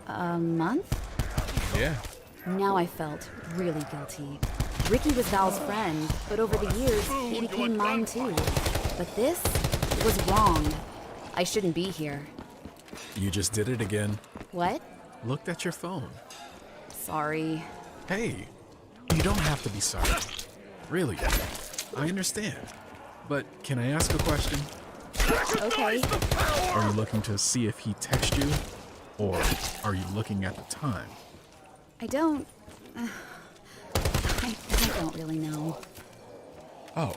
A month? Yeah. Now I felt really guilty. Ricky was Val's friend, but over the years, he became mine too. But this was wrong. I shouldn't be here. You just did it again. What? Looked at your phone. Sorry. Hey, you don't have to be sorry. Really, I understand. But can I ask a question? Okay. Are you looking to see if he texted you? Or are you looking at the time? I don't really know. Oh.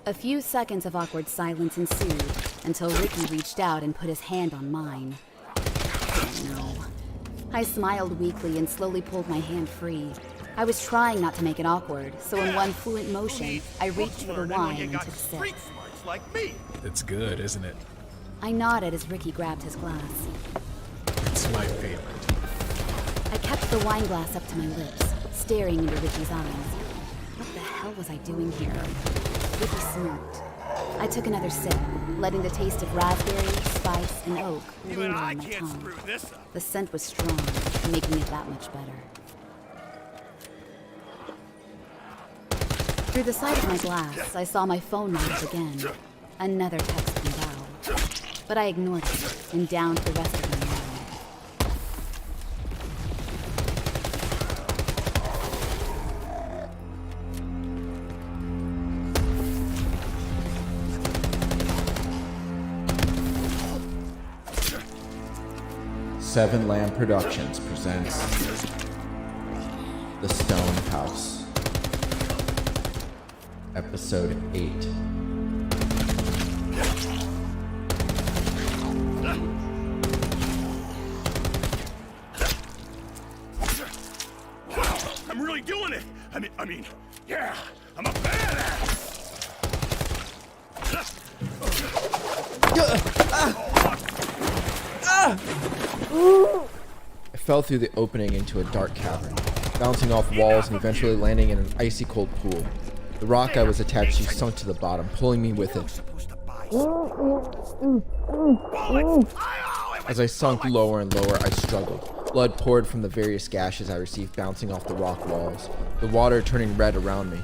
A few seconds of awkward silence ensued until Ricky reached out and put his hand on mine. Oh no. I smiled weakly and slowly pulled my hand free. I was trying not to make it awkward, so in one fluent motion, I reached for the wine and took a sip. It's good, isn't it? I nodded as Ricky grabbed his glass. It's my favorite. I kept the wine glass up to my lips, staring into Ricky's eyes. What the hell was I doing here? Ricky smirked. I took another sip, letting the taste of raspberry, spice, and oak linger on my tongue. The scent was strong, making it that much better. Through the side of my glass, I saw my phone light up again. Another text from Val. But I ignored it and downed the rest of my wine. Seven Lamb Productions presents The Stone House, Episode 8. I'm really doing it. I mean, yeah, I'm a badass. I fell through the opening into a dark cavern, bouncing off walls and eventually landing in an icy cold pool. The rock I was attached to sunk to the bottom, pulling me with it. As I sunk lower and lower, I struggled. Blood poured from the various gashes I received bouncing off the rock walls, the water turning red around me.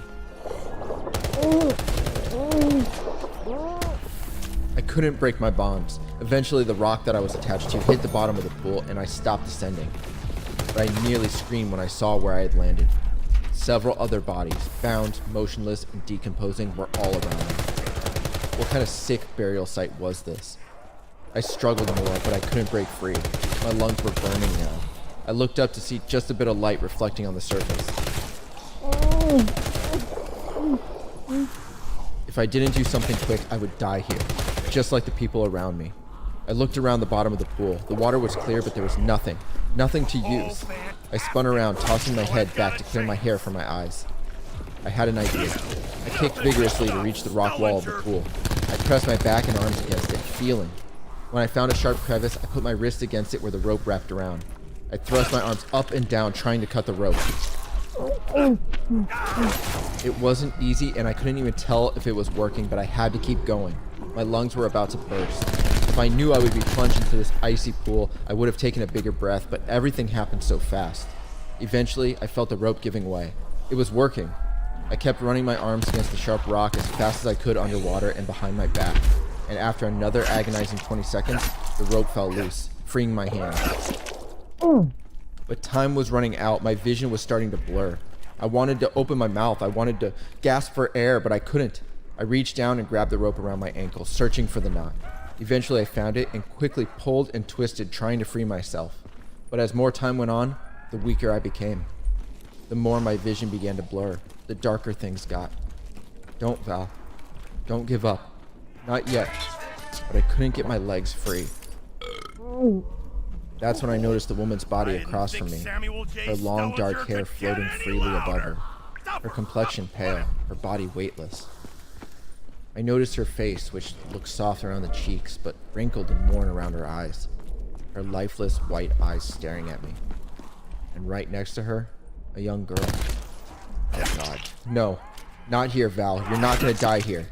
I couldn't break my bonds. Eventually, the rock that I was attached to hit the bottom of the pool, and I stopped descending. But I nearly screamed when I saw where I had landed. Several other bodies, bound, motionless, and decomposing, were all around me. What kind of sick burial site was this? I struggled more, but I couldn't break free. My lungs were burning now. I looked up to see just a bit of light reflecting on the surface. If I didn't do something quick, I would die here, just like the people around me. I looked around the bottom of the pool. The water was clear, but there was nothing to use. I spun around, tossing my head back to clear my hair from my eyes. I had an idea. I kicked vigorously to reach the rock wall of the pool. I pressed my back and arms against it, feeling. When I found a sharp crevice, I put my wrist against it where the rope wrapped around. I thrust my arms up and down, trying to cut the rope. It wasn't easy, and I couldn't even tell if it was working, but I had to keep going. My lungs were about to burst. If I knew I would be plunged into this icy pool, I would have taken a bigger breath, but everything happened so fast. Eventually, I felt the rope giving way. It was working. I kept running my arms against the sharp rock as fast as I could underwater and behind my back. And after another agonizing 20 seconds, the rope fell loose, freeing my hands. But time was running out. My vision was starting to blur. I wanted to open my mouth. I wanted to gasp for air, but I couldn't. I reached down and grabbed the rope around my ankle, searching for the knot. Eventually, I found it and quickly pulled and twisted, trying to free myself. But as more time went on, the weaker I became. The more my vision began to blur, the darker things got. Don't, Val. Don't give up. Not yet. But I couldn't get my legs free. That's when I noticed the woman's body across from me, her long dark hair floating freely above her, her complexion pale, her body weightless. I noticed her face, which looked soft around the cheeks, but wrinkled and worn around her eyes, her lifeless white eyes staring at me. And right next to her, a young girl. Oh God. No, not here, Val. You're not gonna die here.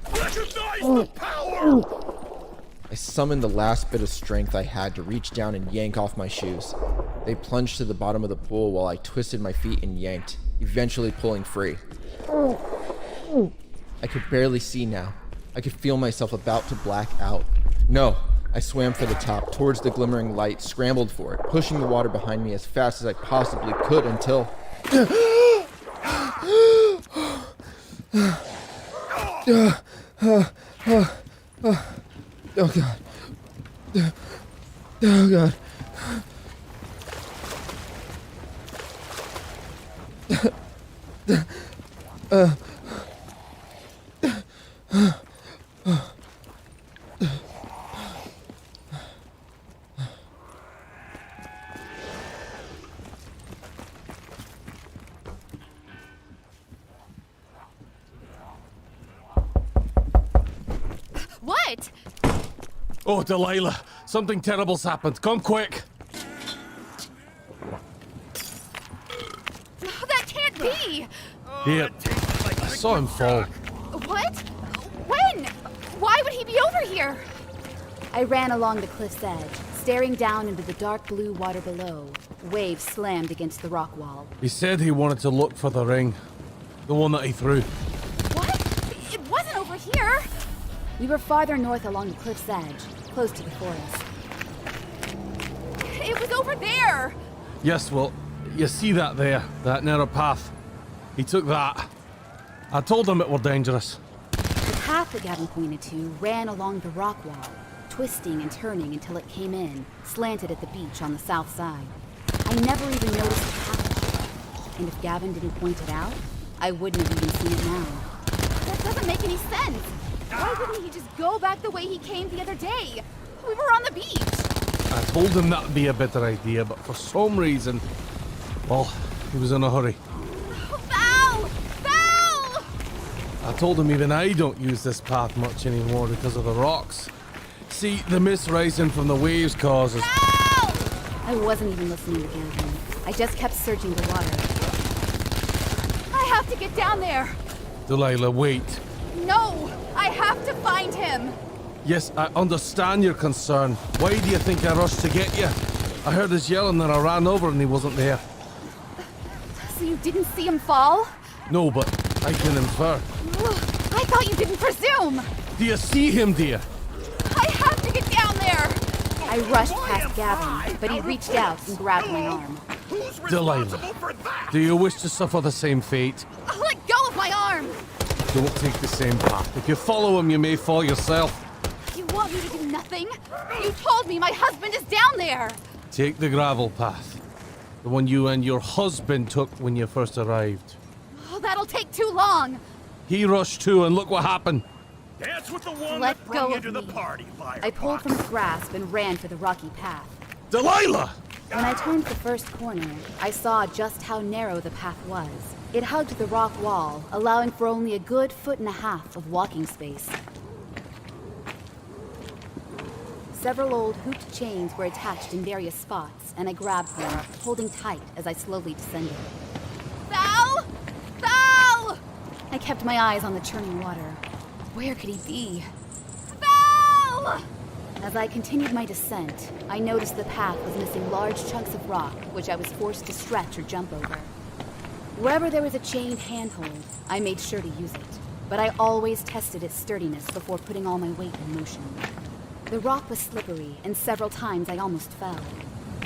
I summoned the last bit of strength I had to reach down and yank off my shoes. They plunged to the bottom of the pool while I twisted my feet and yanked, eventually pulling free. I could barely see now. I could feel myself about to black out. No, I swam for the top, towards the glimmering light, scrambled for it, pushing the water behind me as fast as I possibly could until... Oh God. Oh God. What? Oh, Delilah, something terrible's happened. Come quick. That can't be! Here, I saw him fall. What? When? Why would he be over here? I ran along the cliff's edge, staring down into the dark blue water below. Waves slammed against the rock wall. He said he wanted to look for the ring. The one that he threw. What? It wasn't over here! We were farther north along the cliff's edge, close to the forest. It was over there! Yes, well, you see that there, that narrow path. He took that. I told him it were dangerous. The path that Gavin pointed to ran along the rock wall, twisting and turning until it came in, slanted at the beach on the south side. I never even noticed it happen. And if Gavin didn't point it out, I wouldn't have even seen it now. That doesn't make any sense! Why wouldn't he just go back the way he came the other day? We were on the beach! I told him that'd be a better idea, but for some reason, well, he was in a hurry. Val! Val! I told him even I don't use this path much anymore because of the rocks. See, the mist rising from the waves causes... Val! I wasn't even listening to Gavin. I just kept searching the water. I have to get down there! Delilah, wait. No! I have to find him! Yes, I understand your concern. Why do you think I rushed to get you? I heard his yelling and I ran over and he wasn't there. So you didn't see him fall? No, but I can infer. I thought you didn't presume! Do you see him, dear? I have to get down there! I rushed past Gavin, but he reached out and grabbed my arm. Delilah, do you wish to suffer the same fate? Let go of my arm! Don't take the same path. If you follow him, you may fall yourself. You want me to do nothing? You told me my husband is down there! Take the gravel path. The one you and your husband took when you first arrived. Oh, that'll take too long! He rushed too, and look what happened. Dance with the one Let that brought go you of to the me. party, Fire. I pulled from his grasp and ran for the rocky path. Delilah! When I turned the first corner, I saw just how narrow the path was. It hugged the rock wall, allowing for only a good 1.5 feet of walking space. Several old hooped chains were attached in various spots, and I grabbed them, holding tight as I slowly descended. Val! Val! I kept my eyes on the churning water. Where could he be? Val! Val! As I continued my descent, I noticed the path was missing large chunks of rock, which I was forced to stretch or jump over. Wherever there was a chained handhold, I made sure to use it, but I always tested its sturdiness before putting all my weight in motion. The rock was slippery, and several times I almost fell.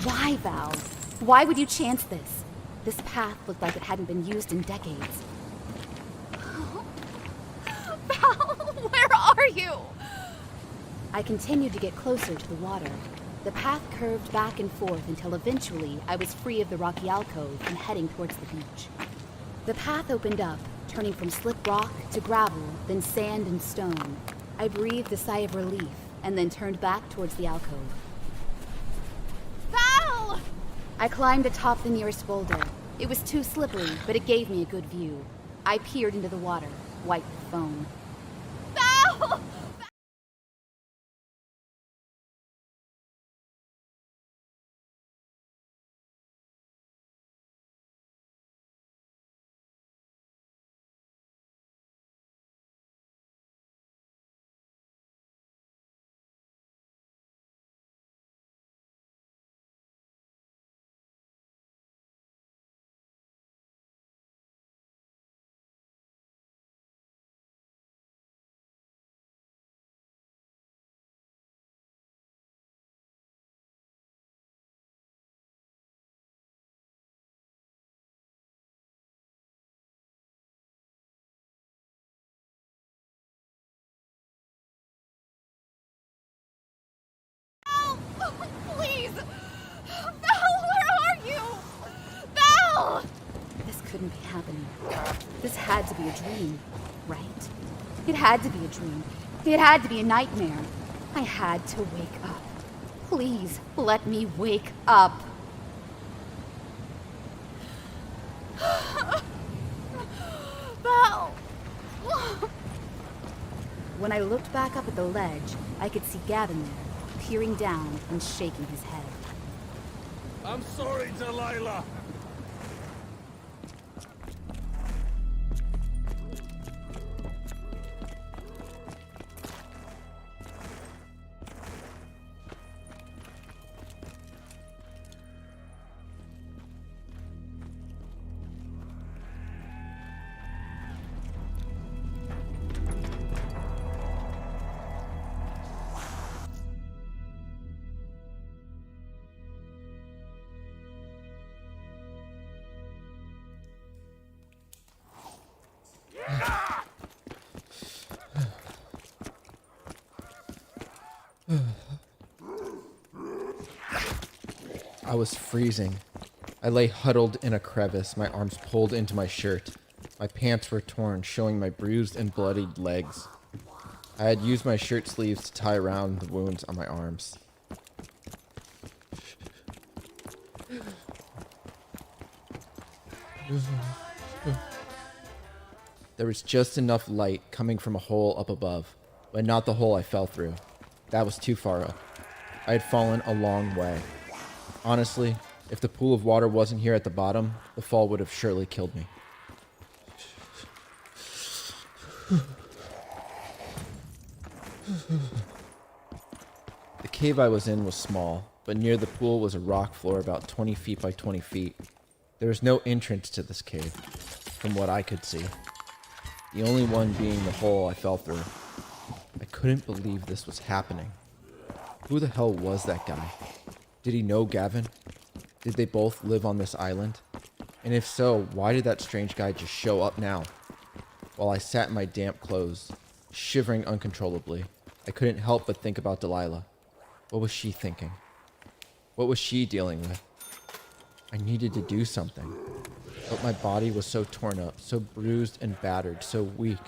Why, Val? Why would you chance this? This path looked like it hadn't been used in decades. Val, where are you? I continued to get closer to the water. The path curved back and forth until eventually I was free of the rocky alcove and heading towards the beach. The path opened up, turning from slip rock to gravel, then sand and stone. I breathed a sigh of relief and then turned back towards the alcove. Val! I climbed atop the nearest boulder. It was too slippery, but it gave me a good view. I peered into the water, white with foam. Val! Please! Val, where are you? Val! This couldn't be happening. This had to be a dream, right? It had to be a dream. It had to be a nightmare. I had to wake up. Please, let me wake up. Val! When I looked back up at the ledge, I could see Gavin there, peering down and shaking his head. I'm sorry, Delilah. I was freezing. I lay huddled in a crevice, my arms pulled into my shirt. My pants were torn, showing my bruised and bloodied legs. I had used my shirt sleeves to tie around the wounds on my arms. There was just enough light coming from a hole up above, but not the hole I fell through. That was too far up. I had fallen a long way. Honestly, if the pool of water wasn't here at the bottom, the fall would have surely killed me. The cave I was in was small, but near the pool was a rock floor about 20 feet by 20 feet. There was no entrance to this cave, from what I could see. The only one being the hole I fell through. I couldn't believe this was happening. Who the hell was that guy? Did he know Gavin? Did they both live on this island? And if so, why did that strange guy just show up now? While I sat in my damp clothes, shivering uncontrollably, I couldn't help but think about Delilah. What was she thinking? What was she dealing with? I needed to do something. But my body was so torn up, so bruised and battered, so weak,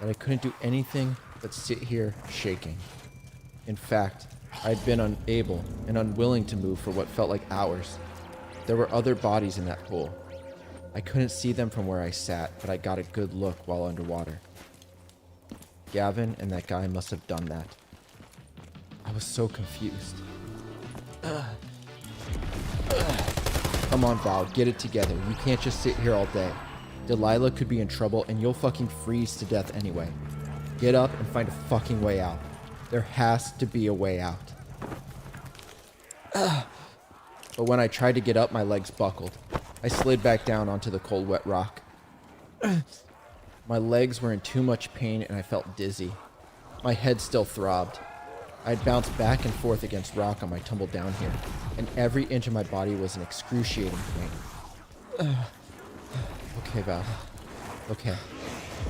that I couldn't do anything but sit here shaking. In fact, I had been unable and unwilling to move for what felt like hours. There were other bodies in that pool. I couldn't see them from where I sat, but I got a good look while underwater. Gavin and that guy must have done that. I was so confused. Come on, Val, get it together. You can't just sit here all day. Delilah could be in trouble and you'll fucking freeze to death anyway. Get up and find a fucking way out. There has to be a way out. But when I tried to get up, my legs buckled. I slid back down onto the cold, wet rock. My legs were in too much pain and I felt dizzy. My head still throbbed. I'd bounced back and forth against rock on my tumble down here, and every inch of my body was in excruciating pain. Okay, Val. Okay.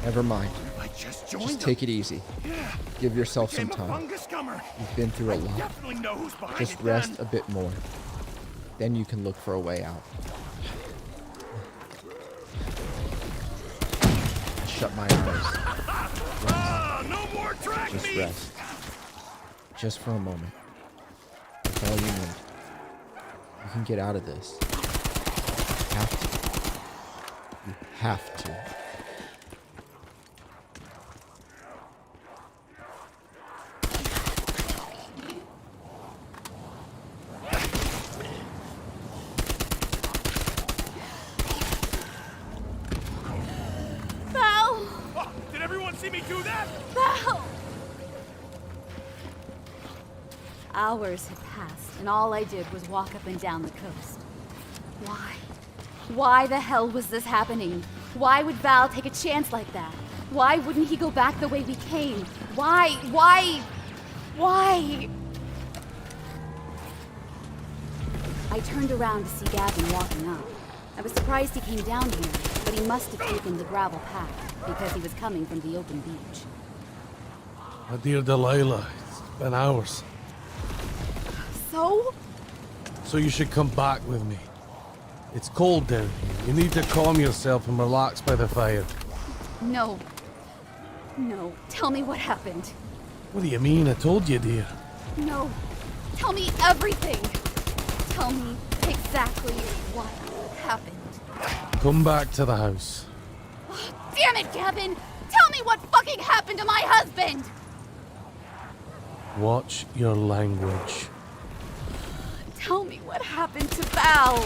Never mind. Just take it easy. Give yourself some time. You've been through a lot. Just rest a bit more. Then you can look for a way out. Shut my eyes. Rest. Just rest. Just for a moment. That's all you need. You can get out of this. You have to. You have to. Val! Oh, did everyone see me do that? Val! Hours had passed, and all I did was walk up and down the coast. Why? Why the hell was this happening? Why would Val take a chance like that? Why wouldn't he go back the way we came? Why? I turned around to see Gavin walking up. I was surprised he came down here, but he must have taken the gravel path because he was coming from the open beach. My dear Delilah, it's been hours. So you should come back with me. It's cold down here. You need to calm yourself and relax by the fire. No. Tell me what happened. What do you mean? I told you, dear. No. Tell me everything. Tell me exactly what happened. Come back to the house. Damn it, Gavin! Tell me what fucking happened to my husband! Watch your language. Tell me what happened to Val.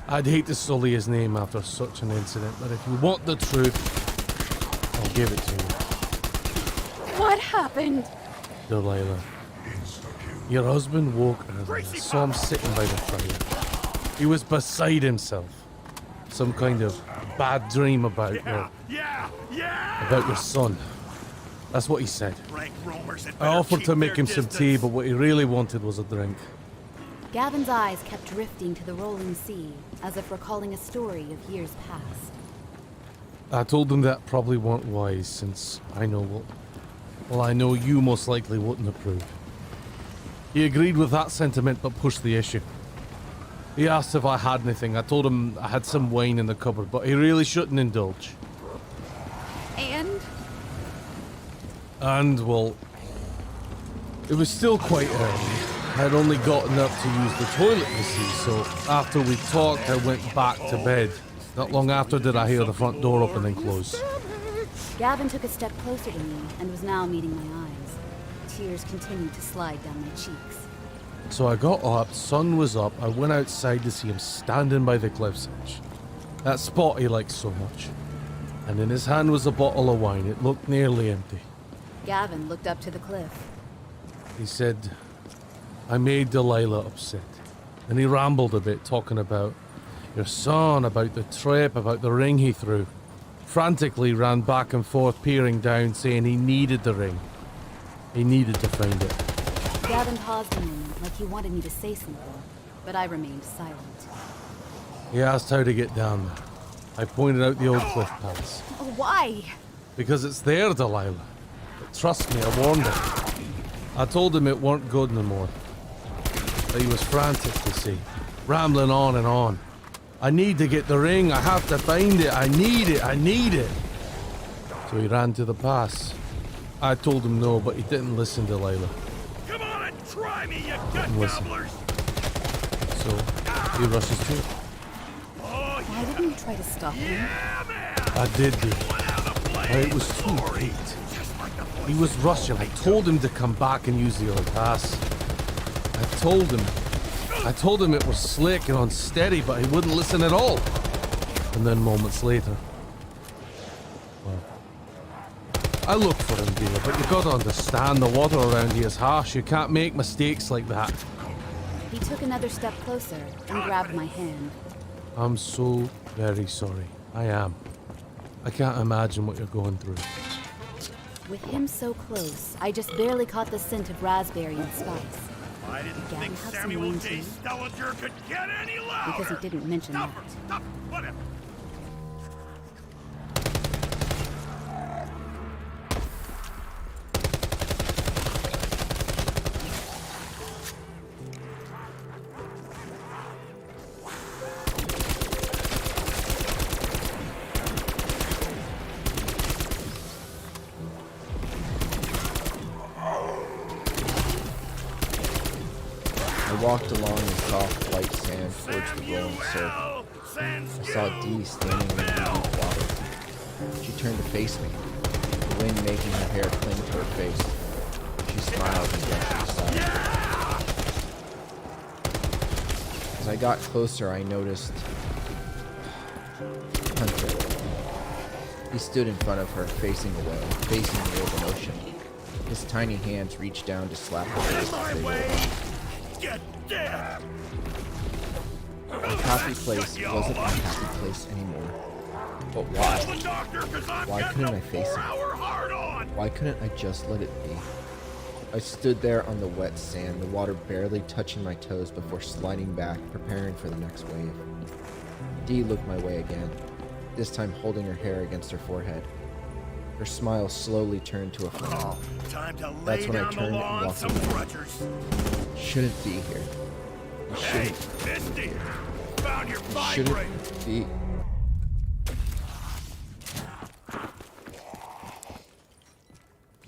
I'd hate to sully his name after such an incident, but if you want the truth, I'll give it to you. What happened? Delilah, your husband woke early. I saw him sitting by the fire. He was beside himself. Some kind of bad dream about your son. That's what he said. I offered to make him some tea, but what he really wanted was a drink. Gavin's eyes kept drifting to the rolling sea, as if recalling a story of years past. I told him that probably weren't wise, since I know I know you most likely wouldn't approve. He agreed with that sentiment, but pushed the issue. He asked if I had anything. I told him I had some wine in the cupboard, but he really shouldn't indulge. And, well, it was still quite early. I'd only gotten up to use the toilet, you see, so after we talked, I went back to bed. Not long after did I hear the front door open and close. Gavin took a step closer to me and was now meeting my eyes. Tears continued to slide down my cheeks. So I got up, sun was up, I went outside to see him standing by the cliff's edge. That spot he liked so much. And in his hand was a bottle of wine. It looked nearly empty. Gavin looked up to the cliff. He said, I made Delilah upset. And he rambled a bit, talking about your son, about the trip, about the ring he threw. Frantically ran back and forth, peering down, saying he needed the ring. He needed to find it. Gavin paused a moment, like he wanted me to say something, but I remained silent. He asked how to get down there. I pointed out the old cliff paths. Why? Because it's there, Delilah. But trust me, I warned him. I told him it weren't good no more. But he was frantic, you see, rambling on and on. I need to get the ring, I have to find it, I need it. So he ran to the pass. I told him no, but he didn't listen, Delilah. Come on and try me, you gut Listen. gobblers! So he rushes to it. Why didn't you try to stop him? I did, dear. But it was too late. He was rushing. I told him to come back and use the other pass. I told him it was slick and unsteady, but he wouldn't listen at all. And then moments later, well, I looked for him, dear, but you gotta understand the water around here is harsh. You can't make mistakes like that. He took another step closer and grabbed my hand. I'm so very sorry. I am. I can't imagine what you're going through. With him so close, I just barely caught the scent of raspberry and spice. I didn't Gavin think have Samuel some wine J. too? Stellinger could get any louder. Because he didn't mention that. Stop, whatever. I walked along the soft white sand towards the rolling surf. I saw Dee standing in the deep water. She turned to face me, the wind making her hair cling to her face. She smiled and brushed it aside. As I got closer, I noticed Hunter. He stood in front of her, facing away, facing the open ocean. His tiny hands reached down to slap her face as they rolled. Get dead! My happy place wasn't my happy place anymore. But why? Why couldn't I face it? Why couldn't I just let it be? I stood there on the wet sand, the water barely touching my toes before sliding back, preparing for the next wave. Dee looked my way again, this time holding her hair against her forehead. Her smile slowly turned to a frown. That's when I turned and walked away. Shouldn't be here. You shouldn't be here. You shouldn't be.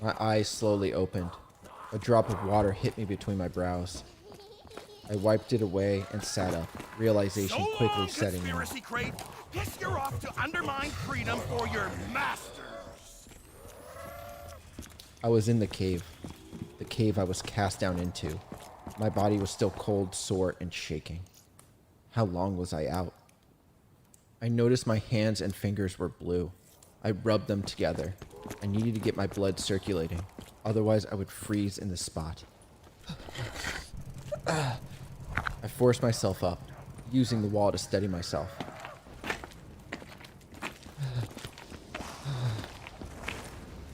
My eyes slowly opened. A drop of water hit me between my brows. I wiped it away and sat up, realization quickly setting in. Crate. Guess you're off to undermine freedom for your masters. I was in the cave I was cast down into. My body was still cold, sore, and shaking. How long was I out? I noticed my hands and fingers were blue. I rubbed them together. I needed to get my blood circulating, otherwise I would freeze in the spot. I forced myself up, using the wall to steady myself.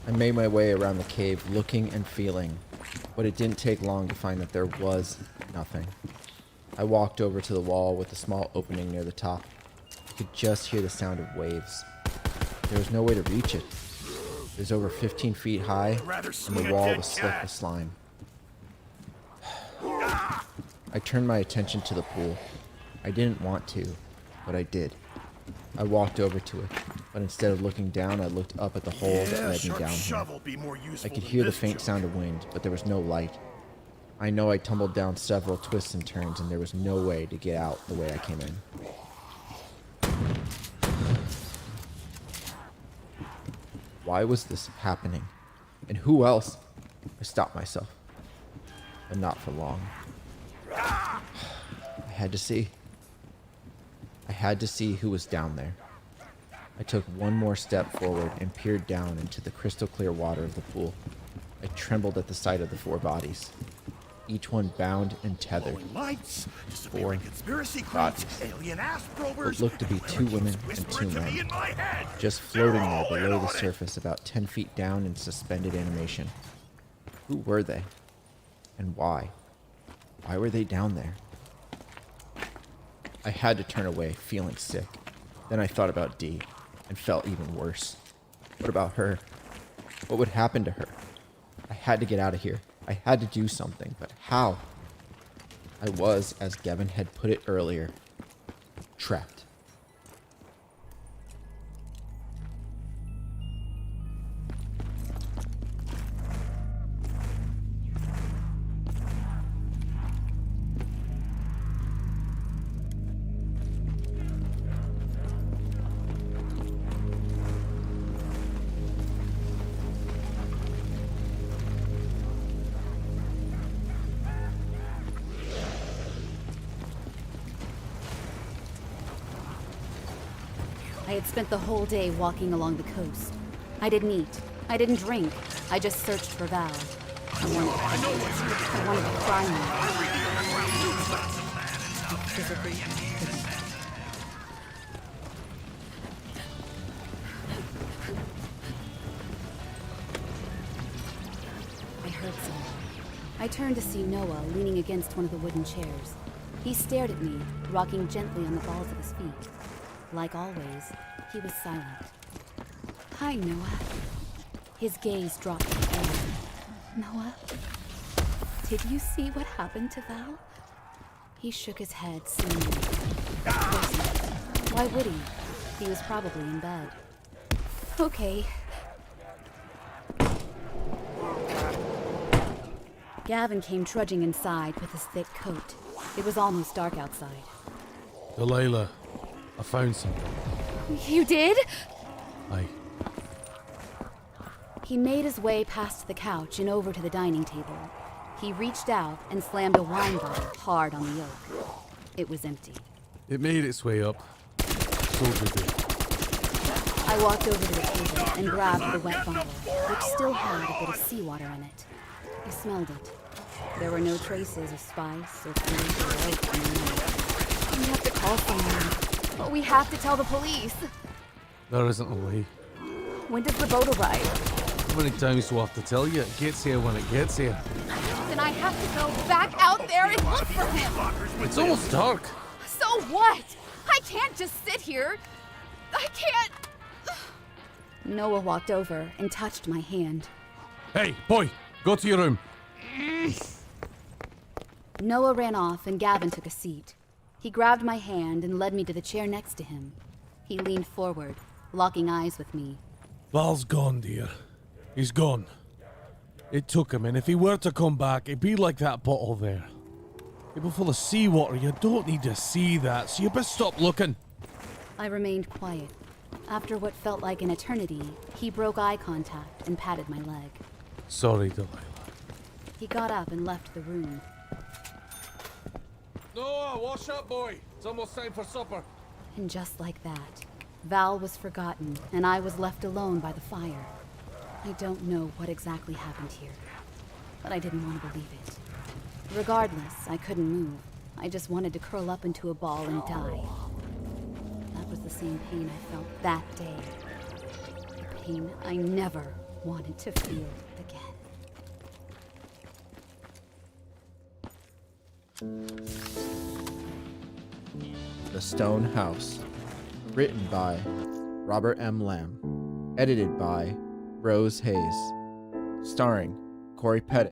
I made my way around the cave, looking and feeling, but it didn't take long to find that there was nothing. I walked over to the wall with a small opening near the top. I could just hear the sound of waves. There was no way to reach it. It was over 15 feet high, and the wall was slick with slime. I turned my attention to the pool. I didn't want to, but I did. I walked over to it, but instead of looking down, I looked up at the hole that led me down here. I could hear the faint sound of wind, but there was no light. I know I tumbled down several twists and turns, and there was no way to get out the way I came in. Why was this happening? And who else? I stopped myself, but not for long. I had to see. I had to see who was down there. I took one more step forward and peered down into the crystal clear water of the pool. I trembled at the sight of the four bodies, each one bound and tethered. Four bodies. What looked to be two women and two men, just floating there below the surface about 10 feet down in suspended animation. Who were they? And why? Why were they down there? I had to turn away, feeling sick. Then I thought about Dee, and felt even worse. What about her? What would happen to her? I had to get out of here. I had to do something, but how? I was, as Gavin had put it earlier, trapped. I had spent the whole day walking along the coast. I didn't eat, I didn't drink. I just searched for Val. I wanted to cry more. Physically. I heard someone. I turned to see Noah leaning against one of the wooden chairs. He stared at me, rocking gently on the balls of his feet. Like always, he was silent. Hi, Noah. His gaze dropped to the air. Noah, did you see what happened to Val? He shook his head, seeing me. Of course not. Why would he? He was probably in bed. Okay. Gavin came trudging inside with his thick coat. It was almost dark outside. Delilah, I found something. You did? Aye. He made his way past the couch and over to the dining table. He reached out and slammed a wine bottle hard on the oak. It was empty. It made its way up. So did it. I walked over to the table and grabbed the wet bottle, which still had a bit of seawater in it. I smelled it. There were no traces of spice or fruit or oak in it. We have to call someone. Oh, we have to tell the police. There isn't a way. When does the boat arrive? How many times do I have to tell you? It gets here when it gets here. Then I have to go back out there and look for him. It's almost dark. So what? I can't just sit here. I can't. Noah walked over and touched my hand. Hey, boy, go to your room. Noah ran off and Gavin took a seat. He grabbed my hand and led me to the chair next to him. He leaned forward, locking eyes with me. Val's gone, dear. He's gone. It took him, and if he were to come back, it'd be like that bottle there. It'd be full of seawater. You don't need to see that, so you best stop looking. I remained quiet. After what felt like an eternity, he broke eye contact and patted my leg. Sorry, Delilah. He got up and left the room. Noah, wash up, boy. It's almost time for supper. And just like that, Val was forgotten, and I was left alone by the fire. I don't know what exactly happened here, but I didn't want to believe it. Regardless, I couldn't move. I just wanted to curl up into a ball and die. That was the same pain I felt that day. The pain I never wanted to feel again. The Stone House. Written by Robert M. Lamb. Edited by Rose Hayes. Starring Corey Pettit.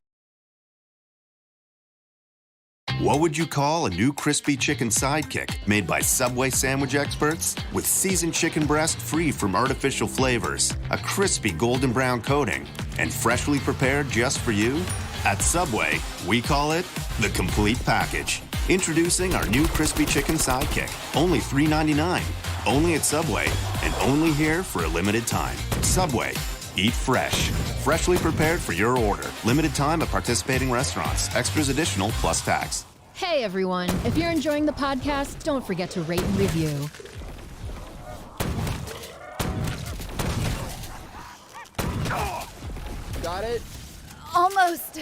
What would you call a new crispy chicken sidekick made by Subway sandwich experts? With seasoned chicken breast free from artificial flavors, a crispy golden brown coating, and freshly prepared just for you? At Subway, we call it the complete package. Introducing our new crispy chicken sidekick. Only $3.99. Only at Subway, and only here for a limited time. Subway. Eat fresh. Freshly prepared for your order. Limited time at participating restaurants. Extras additional plus tax. Hey everyone, if you're enjoying the podcast, don't forget to rate and review. Got it? Almost.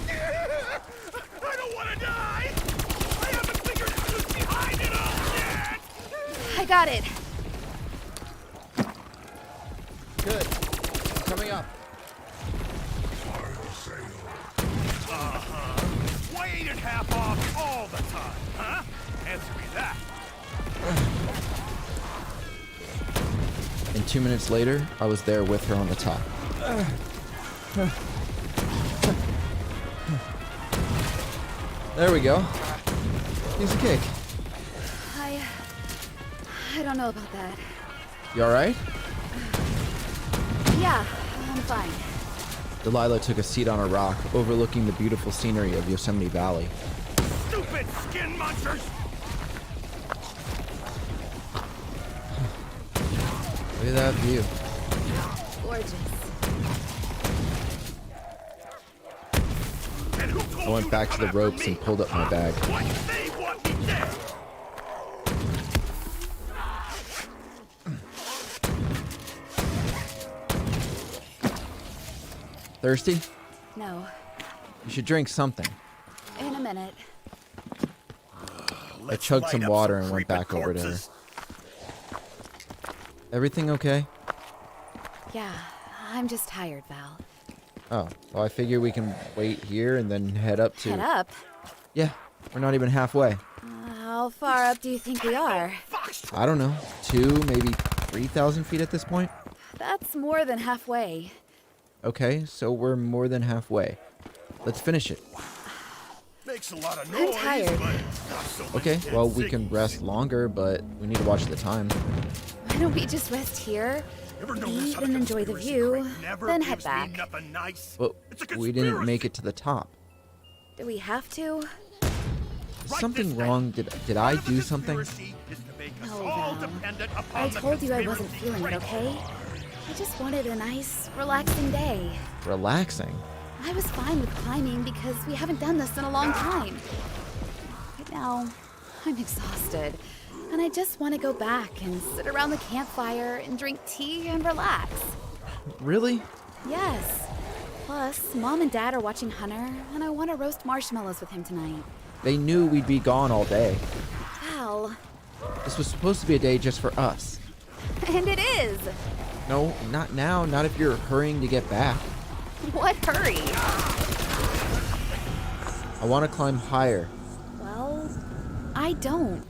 I don't want to die! I haven't figured out who's behind it all yet! I got it. Good. Coming up. Why ain't it half off all the time, huh? Answer me that. And 2 minutes later, I was there with her on the top. There we go. Here's a cake. I don't know about that. You alright? Yeah, I'm fine. Delilah took a seat on a rock overlooking the beautiful scenery of Yosemite Valley. Stupid skin munchers! Look at that view. Gorgeous. I went back to the ropes and pulled up my bag. They want me dead! Thirsty? No, You should drink something. in a minute. I chugged some water and went back over to her. Everything okay? Yeah, I'm just tired, Val. Oh, well, I figure we can wait here and then head up to... Head up? Yeah, we're not even halfway. How far up do you think we are? I don't know, 2, maybe 3,000 feet at this point? That's more than halfway. Okay, so we're more than halfway. Let's finish it. Makes a lot of I'm tired. Okay, well, we can rest longer, but we need to watch the time. Why don't we just rest here, eat and enjoy the view, then head back? But we didn't make it to the top. Do we have to? Is something wrong? Did I do something? No, Val. I told you I wasn't feeling it, okay? I just wanted a nice, relaxing day. Relaxing? I was fine with climbing because we haven't done this in a long time. Right now, I'm exhausted, and I just want to go back and sit around the campfire and drink tea and relax. Really? Yes. Plus, Mom and Dad are watching Hunter, and I want to roast marshmallows with him tonight. They knew we'd be gone all day. Val. This was supposed to be a day just for us. And it is. No, not now. Not if you're hurrying to get back. What hurry? I want to climb higher. Well, I don't.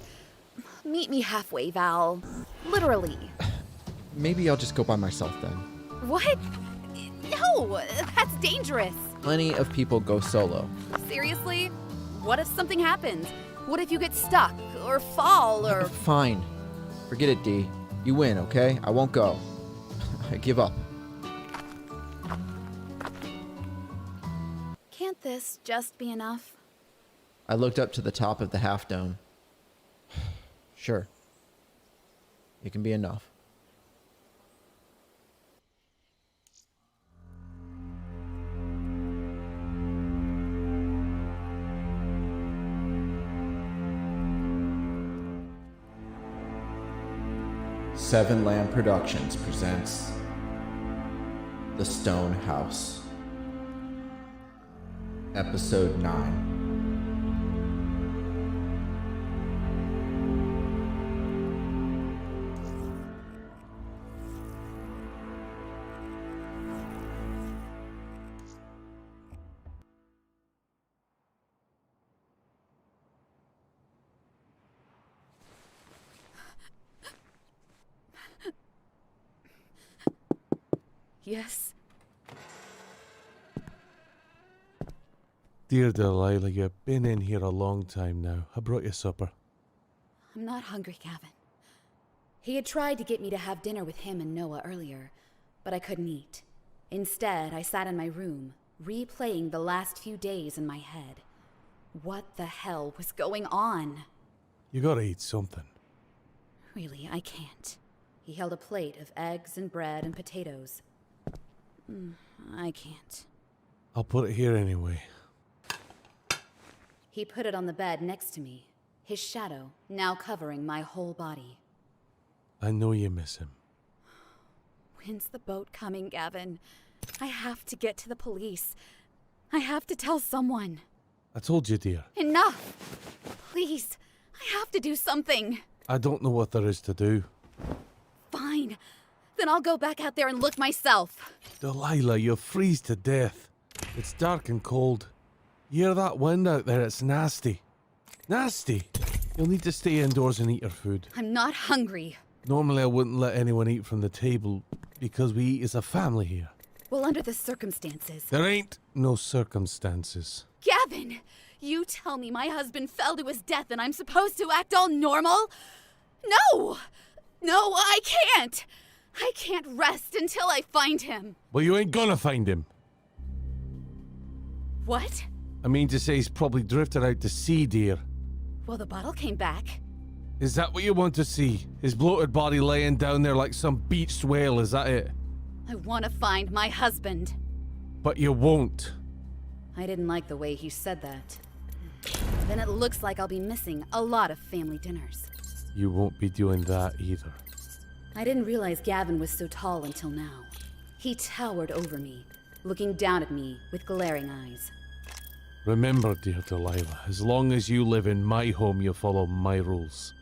Meet me halfway, Val. Literally. Maybe I'll just go by myself then. What? No, that's dangerous. Plenty of people go solo. Seriously? What if something happens? What if you get stuck or fall or... Fine. Forget it, Dee. You win, okay? I won't go. I give up. Can't this just be enough? I looked up to the top of the half dome. Sure. It can be enough. Seven Lamb Productions presents The Stone House, Episode 9. Yes. Dear Delilah, you've been in here a long time now. I brought you supper. I'm not hungry, Gavin. He had tried to get me to have dinner with him and Noah earlier, but I couldn't eat. Instead, I sat in my room, replaying the last few days in my head. What the hell was going on? You gotta eat something. Really, I can't. He held a plate of eggs and bread and potatoes. I can't. I'll put it here anyway. He put it on the bed next to me, his shadow now covering my whole body. I know you miss him. When's the boat coming, Gavin? I have to get to the police. I have to tell someone. I told you, dear. Enough! Please, I have to do something. I don't know what there is to do. Fine. Then I'll go back out there and look myself. Delilah, you'll freeze to death. It's dark and cold. You hear that wind out there? It's nasty. Nasty! You'll need to stay indoors and eat your food. I'm not hungry. Normally I wouldn't let anyone eat from the table because we eat as a family here. Well, under the circumstances. There ain't no circumstances. Gavin! You tell me my husband fell to his death and I'm supposed to act all normal? No! No, I can't! I can't rest until I find him. Well, you ain't gonna find him. What? I mean to say he's probably drifted out to sea, dear. Well, the bottle came back. Is that what you want to see? His bloated body laying down there like some beached whale, is that it? I want to find my husband. But you won't. I didn't like the way he said that. Then it looks like I'll be missing a lot of family dinners. You won't be doing that either. I didn't realize Gavin was so tall until now. He towered over me, looking down at me with glaring eyes. Remember, dear Delilah, as long as you live in my home, you follow my rules.